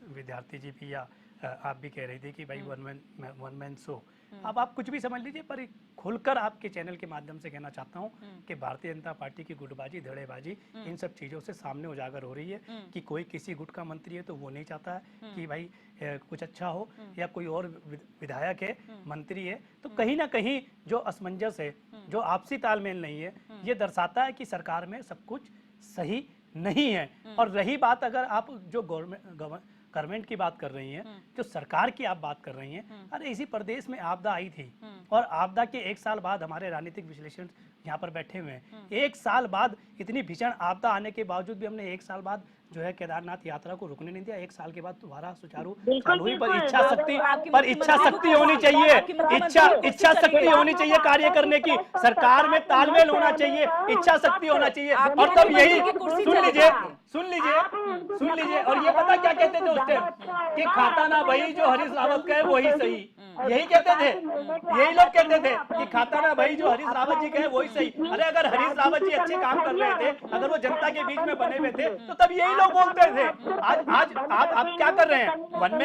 विद्यार्थी जी भी या आप भी कह रही थी कि भाई वन मैन शो, अब आप कुछ भी समझ लीजिए, पर खुलकर आपके चैनल के माध्यम से कहना चाहता हूँ कि भारतीय जनता पार्टी की गुटबाजी, धड़ेबाजी, इन सब चीज़ों से सामने उजागर हो रही है कि कोई किसी गुट का मंत्री है तो वो नहीं चाहता है कि भाई कुछ अच्छा हो, या कोई और विधायक है, मंत्री है, तो कहीं ना कहीं जो असमंजस है, जो आपसी तालमेल नहीं है, ये दर्शाता है कि सरकार में सब कुछ सही नहीं है। और रही बात, अगर आप जो गवर्नमेंट की बात कर रही हैं, जो सरकार की आप बात कर रही हैं, अरे इसी प्रदेश में आपदा आई थी, और आपदा के 1 साल बाद हमारे राजनीतिक विश्लेषण यहाँ पर बैठे हुए हैं, 1 साल बाद इतनी भीषण आपदा आने के बावजूद भी हमने 1 साल बाद जो है केदारनाथ यात्रा को रुकने नहीं दिया। 1 साल के बाद दोबारा सुचारू चालू हुई, पर इच्छा शक्ति होनी चाहिए, इच्छा शक्ति होनी चाहिए कार्य करने की, सरकार में तालमेल होना चाहिए, इच्छा शक्ति होना चाहिए, और तब यही सुन लीजिए। और ये पता क्या कहते थे उस टाइम कि खाता ना भाई जो हरीश रावत कहे वही सही, यही कहते थे, यही लोग कहते थे कि खाता ना भाई जो हरीश रावत जी कहे वही सही। अरे अगर हरीश रावत जी अच्छे काम कर रहे थे, अगर वो जनता के बीच में बने हुए थे, तो तब यही लोग बोलते थे। आज आप क्या कर रहे हैं? वन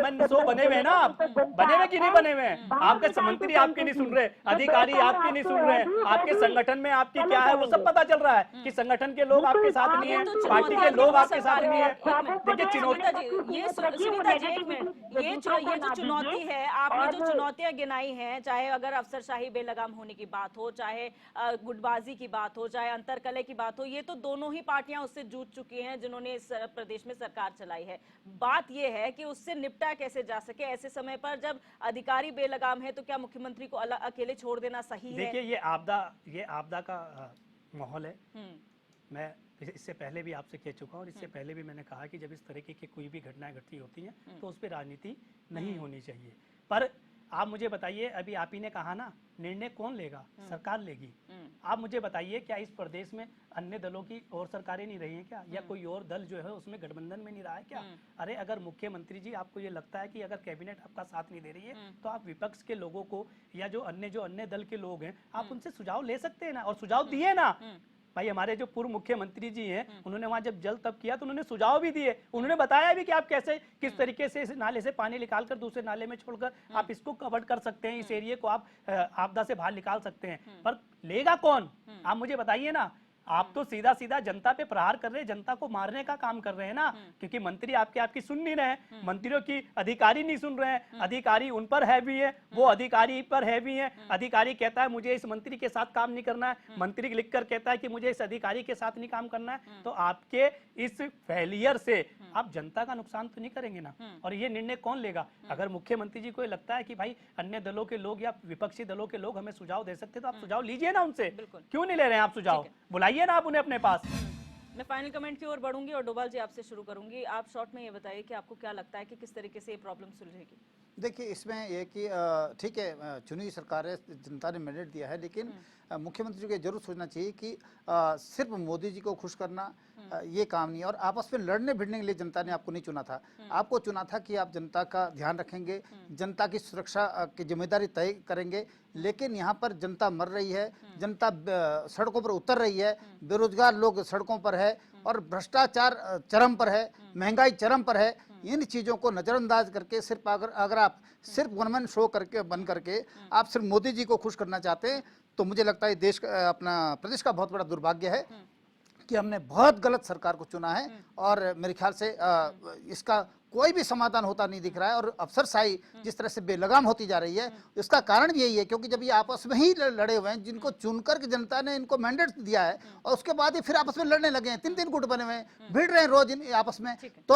मैन शो बने हुए ना, आप बने हुए कि नहीं बने हुए हैं? आपके मंत्री आपकी नहीं सुन रहे, अधिकारी आपकी नहीं सुन रहे, आपके संगठन में आपकी क्या है वो सब पता चल रहा है कि संगठन के लोग आपके साथ नहीं है, पार्टी के लोग आपके साथ नहीं है। देखिए सुनीता जी एक मिनट, ये जो चुनौती है, आपने जो चुनौतियां गिनाई हैं, चाहे अगर अफसरशाही बेलगाम होने की बात हो, चाहे गुटबाजी की बात हो, चाहे अंतरकलह की बात हो, ये तो दोनों ही पार्टियां उससे जूझ चुकी हैं जिन्होंने इस प्रदेश में सरकार चलाई है। बात ये है कि उससे निपटा कैसे जा सके ऐसे समय पर जब अधिकारी बेलगाम है, तो क्या मुख्यमंत्री को अकेले छोड़ देना सही है? देखिए, ये आपदा का माहौल है। मैं इससे पहले भी आपसे कह चुका हूँ, और इससे पहले भी मैंने कहा कि जब इस तरीके की कोई भी घटनाएं घटती होती हैं तो उस पर राजनीति नहीं होनी चाहिए। पर आप मुझे बताइए, अभी आप ही ने कहा ना, निर्णय कौन लेगा? सरकार लेगी। आप मुझे बताइए, क्या इस प्रदेश में अन्य दलों की और सरकारें नहीं रही हैं क्या, या कोई और दल जो है उसमें गठबंधन में नहीं रहा है क्या? अरे अगर मुख्यमंत्री जी, आपको ये लगता है कि अगर कैबिनेट आपका साथ नहीं दे रही है, तो आप विपक्ष के लोगों को, या जो अन्य दल के लोग हैं, आप उनसे सुझाव ले सकते हैं ना, और सुझाव दिए ना। भाई हमारे जो पूर्व मुख्यमंत्री जी हैं, उन्होंने वहां जब जल तप किया तो उन्होंने सुझाव भी दिए, उन्होंने बताया भी कि आप कैसे किस तरीके से इस नाले से पानी निकालकर दूसरे नाले में छोड़कर आप इसको कवर कर सकते हैं, इस एरिया को आप आपदा से बाहर निकाल सकते हैं। पर लेगा कौन? आप मुझे बताइए ना। आप तो सीधा सीधा जनता पे प्रहार कर रहे हैं, जनता को मारने का काम कर रहे हैं ना, क्योंकि मंत्री आपकी सुन नहीं रहे हैं, मंत्रियों की अधिकारी नहीं सुन रहे हैं, अधिकारी उन पर हैवी है, वो अधिकारी पर हैवी है। अधिकारी कहता है मुझे इस मंत्री के साथ काम नहीं करना है, मंत्री लिखकर कहता है कि मुझे इस अधिकारी के साथ नहीं काम करना है। तो आपके इस फेलियर से आप जनता का नुकसान तो नहीं करेंगे ना। और ये निर्णय कौन लेगा? अगर मुख्यमंत्री जी को लगता है कि भाई अन्य दलों के लोग या विपक्षी दलों के लोग हमें सुझाव दे सकते, तो आप सुझाव लीजिए ना उनसे। क्यों नहीं ले रहे हैं आप सुझाव? बुलाइए ना आप उन्हें अपने पास। मैं फाइनल कमेंट की ओर बढ़ूंगी और डोभाल जी आपसे शुरू करूंगी। आप शॉर्ट में ये बताइए कि आपको क्या लगता है कि किस तरीके से ये प्रॉब्लम सुलझेगी? देखिए, इसमें ये कि ठीक है, चुनी हुई सरकार है, जनता ने मैंडेट दिया है, लेकिन मुख्यमंत्री को जरूर सोचना चाहिए कि सिर्फ मोदी जी को खुश करना ये काम नहीं है, और आपस में लड़ने भिड़ने के लिए जनता ने आपको नहीं चुना था। आपको चुना था कि आप जनता का ध्यान रखेंगे, जनता की सुरक्षा की जिम्मेदारी तय करेंगे। लेकिन यहाँ पर जनता मर रही है, जनता सड़कों पर उतर रही है, बेरोजगार लोग सड़कों पर है, और भ्रष्टाचार चरम पर है, महंगाई चरम पर है। इन चीज़ों को नज़रअंदाज करके सिर्फ अगर आप सिर्फ वन मैन शो करके बन करके आप सिर्फ मोदी जी को खुश करना चाहते हैं, तो मुझे लगता है देश अपना प्रदेश का बहुत बड़ा दुर्भाग्य है कि हमने बहुत गलत सरकार को चुना है। और मेरे ख्याल से इसका कोई भी समाधान होता नहीं दिख रहा है, और अफसरशाही जिस तरह से बेलगाम होती जा रही है, इसका कारण भी यही है क्योंकि जब ये आपस में ही लड़े हुए हैं, जिनको चुनकर के जनता ने इनको मैंडेट दिया है, और उसके बाद ही फिर आपस में लड़ने लगे हैं, 3-3 गुट बने हुए हैं, भिड़ रहे हैं रोज आपस में। तो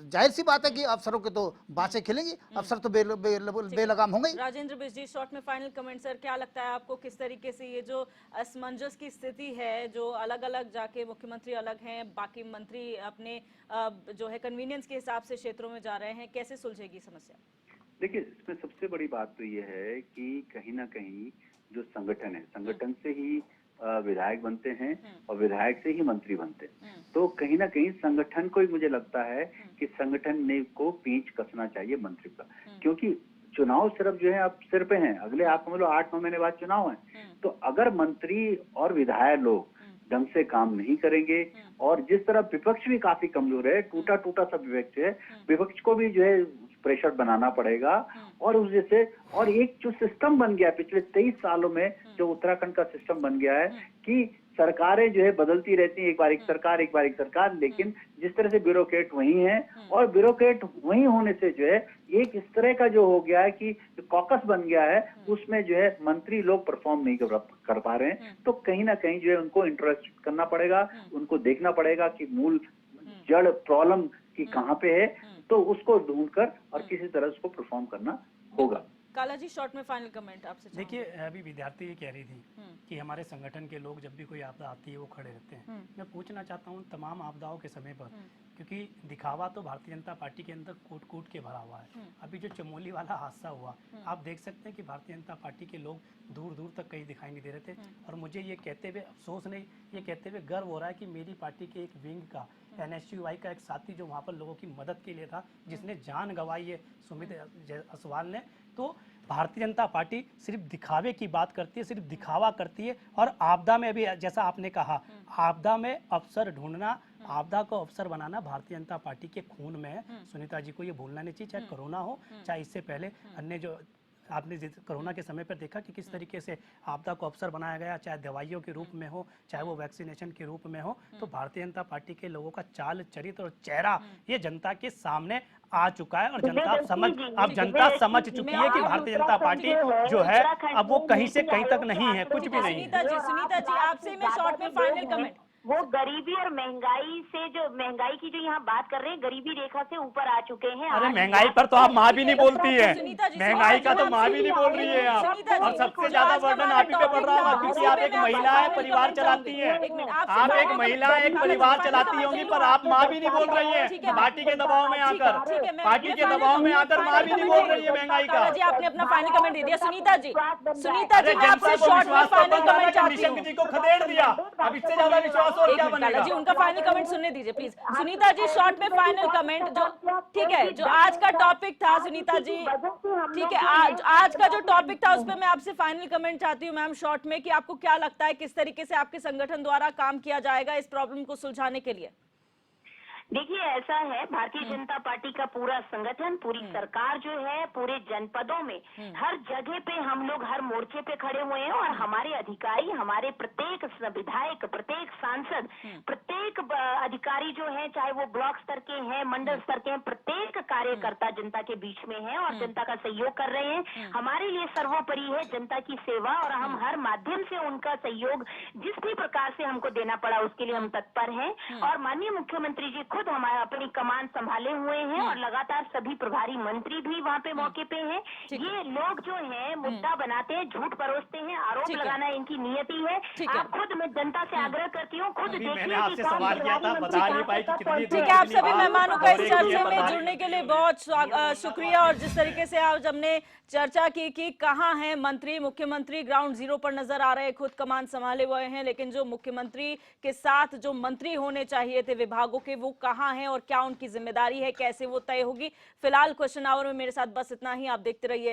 जाहिर सी बात है कि अफसरों के तो बाँचें खिलेंगी, अफसर तो बेलगाम होंगे। राजेंद्र बिष्ट जी, शॉर्ट में फाइनल कमेंट सर, क्या लगता है आपको किस तरीके से ये जो असमंजस की स्थिति है, जो अलग अलग जाके मुख्यमंत्री अलग हैं, बाकी मंत्री अपने जो है कन्वीनियंस के हिसाब से क्षेत्रों में जा रहे हैं, कैसे सुलझेगी समस्या? देखिए, इसमें सबसे बड़ी बात तो ये है कि कहीं ना कहीं जो संगठन है, संगठन से ही विधायक बनते हैं और विधायक से ही मंत्री बनते हैं। तो कहीं ना कहीं संगठन को ही मुझे लगता है कि संगठन ने को पेंच कसना चाहिए मंत्री का, क्योंकि चुनाव सिर्फ जो है अब सिर पे हैं, अगले आप समझ लो 8-9 महीने बाद चुनाव है। तो अगर मंत्री और विधायक लोग ढंग से काम नहीं करेंगे और जिस तरह विपक्ष भी काफी कमजोर है, टूटा टूटा सा विपक्ष है, विपक्ष को भी जो है प्रेशर बनाना पड़ेगा। और उस जैसे और एक जो सिस्टम बन गया पिछले 23 सालों में, जो उत्तराखंड का सिस्टम बन गया है कि सरकारें जो है बदलती रहती हैं, एक बार एक सरकार, लेकिन जिस तरह से ब्यूरोक्रेट वही हैं और ब्यूरोक्रेट वही होने से जो है एक इस तरह का जो हो गया है कि कॉकस बन गया है, उसमें जो है मंत्री लोग परफॉर्म नहीं कर पा रहे हैं। तो कहीं ना कहीं जो है उनको इंटरेस्ट करना पड़ेगा, उनको देखना पड़ेगा कि मूल जड़ प्रॉब्लम की कहाँ पे है, तो उसको ढूंढकर और किसी तरह उसको परफॉर्म करना होगा। काला जी, शॉर्ट में फाइनल कमेंट आपसे। देखिए, अभी विद्यार्थी ये कह रही थी कि हमारे संगठन के लोग जब भी कोई आपदा आती है वो खड़े रहते हैं। मैं पूछना चाहता हूँ तमाम आपदाओं के समय पर, क्योंकि दिखावा तो भारतीय जनता पार्टी के अंदर कूट कूट के भरा हुआ है। अभी जो चमोली वाला हादसा हुआ, आप देख सकते हैं कि भारतीय जनता पार्टी के लोग दूर दूर तक कहीं दिखाई नहीं दे रहे थे। और मुझे ये कहते हुए अफसोस नहीं, ये कहते हुए गर्व हो रहा है कि मेरी पार्टी के एक विंग का, NSUI का एक साथी जो वहाँ पर लोगों की मदद के लिए था, जिसने जान गंवाई है, सुमित असवाल ने। तो भारतीय जनता पार्टी सिर्फ दिखावे की बात करती है, सिर्फ दिखावा करती है। और आपदा में भी जैसा आपने कहा, आपदा में अवसर ढूंढना, आपदा को अवसर बनाना भारतीय जनता पार्टी के खून में है। सुनीता जी को ये भूलना नहीं चाहिए, चाहे कोरोना हो, चाहे इससे पहले अन्य जो आपने कोरोना के समय पर देखा कि किस तरीके से आपदा को अवसर बनाया गया, चाहे दवाइयों के रूप में हो, चाहे वो वैक्सीनेशन के रूप में हो। तो भारतीय जनता पार्टी के लोगों का चाल चरित्र और चेहरा ये जनता के सामने आ चुका है और जनता समझ चुकी है कि भारतीय जनता पार्टी जो है अब वो कहीं से कहीं तक नहीं है, कुछ भी नहीं है। सुनीता जी, आपसे मैं शॉर्ट में फाइनल कमेंट। वो गरीबी और महंगाई से, जो महंगाई की जो यहाँ बात कर रहे हैं, गरीबी रेखा से ऊपर आ चुके हैं। अरे महंगाई पर तो आप माँ भी नहीं बोलती है, महंगाई का तो माँ भी नहीं बोल रही है आप। और सबसे ज्यादा बर्डन आप ही पे पड़ रहा है, क्योंकि आप एक महिला है, परिवार चलाती है। आप एक महिला, एक परिवार चलाती होंगी, पर आप माँ भी नहीं बोल रही है। पार्टी के दबाव में आकर माँ भी नहीं बोल रही है महंगाई का। जी, आपने अपना फाइनल कमेंट दे दिया। सुनीता जी, मैं आपसे शॉर्ट में फाइनल कमेंट चाहती हूँ। जी को खदेड़ दिया, अब इससे ज्यादा विश्वास और क्या बनेगा? जी, उनका फाइनल कमेंट सुनने दीजिए प्लीज। सुनीता जी, शॉर्ट में फाइनल कमेंट, जो ठीक है, जो आज का टॉपिक था सुनीता जी, ठीक है, आज का जो टॉपिक था उस पर मैं आपसे फाइनल कमेंट चाहती हूँ मैम, शॉर्ट में, कि आपको क्या लगता है किस तरीके से आपके संगठन द्वारा काम किया जाएगा इस प्रॉब्लम को सुलझाने के लिए? देखिए, ऐसा है, भारतीय जनता पार्टी का पूरा संगठन, पूरी सरकार जो है, पूरे जनपदों में हर जगह पे हम लोग हर मोर्चे पे खड़े हुए हैं। और हमारे अधिकारी, हमारे प्रत्येक विधायक, प्रत्येक सांसद, प्रत्येक अधिकारी जो है, चाहे वो ब्लॉक स्तर के हैं, मंडल स्तर के हैं, प्रत्येक कार्यकर्ता जनता के बीच में है और जनता का सहयोग कर रहे हैं। हमारे लिए सर्वोपरि है जनता की सेवा, और हम हर माध्यम से उनका सहयोग जिस भी प्रकार से हमको देना पड़ा उसके लिए हम तत्पर हैं। और माननीय मुख्यमंत्री जी खुद हमारे अपनी कमान संभाले हुए हैं और लगातार सभी प्रभारी मंत्री भी वहाँ पे मौके पे हैं। ये लोग जो हैं मुद्दा बनाते हैं, झूठ परोसते हैं, आरोप लगाना इनकी नियति है। आप खुद, मैं जनता से आग्रह करती हूँ, खुद देखिए कि सवाल किया था, बता नहीं पाई कि कितनी। ठीक है, आप सभी मेहमानों का इस चर्चा में जुड़ने के लिए बहुत शुक्रिया। और जिस तरीके से आज हमने चर्चा की कि कहाँ है मंत्री, मुख्यमंत्री ग्राउंड जीरो पर नजर आ रहे हैं, खुद कमान संभाले हुए हैं, लेकिन जो मुख्यमंत्री के साथ जो मंत्री होने चाहिए थे विभागों के, वो कहाँ हैं और क्या उनकी जिम्मेदारी है, कैसे वो तय होगी। फिलहाल क्वेश्चन आवर में मेरे साथ बस इतना ही। आप देखते रहिए।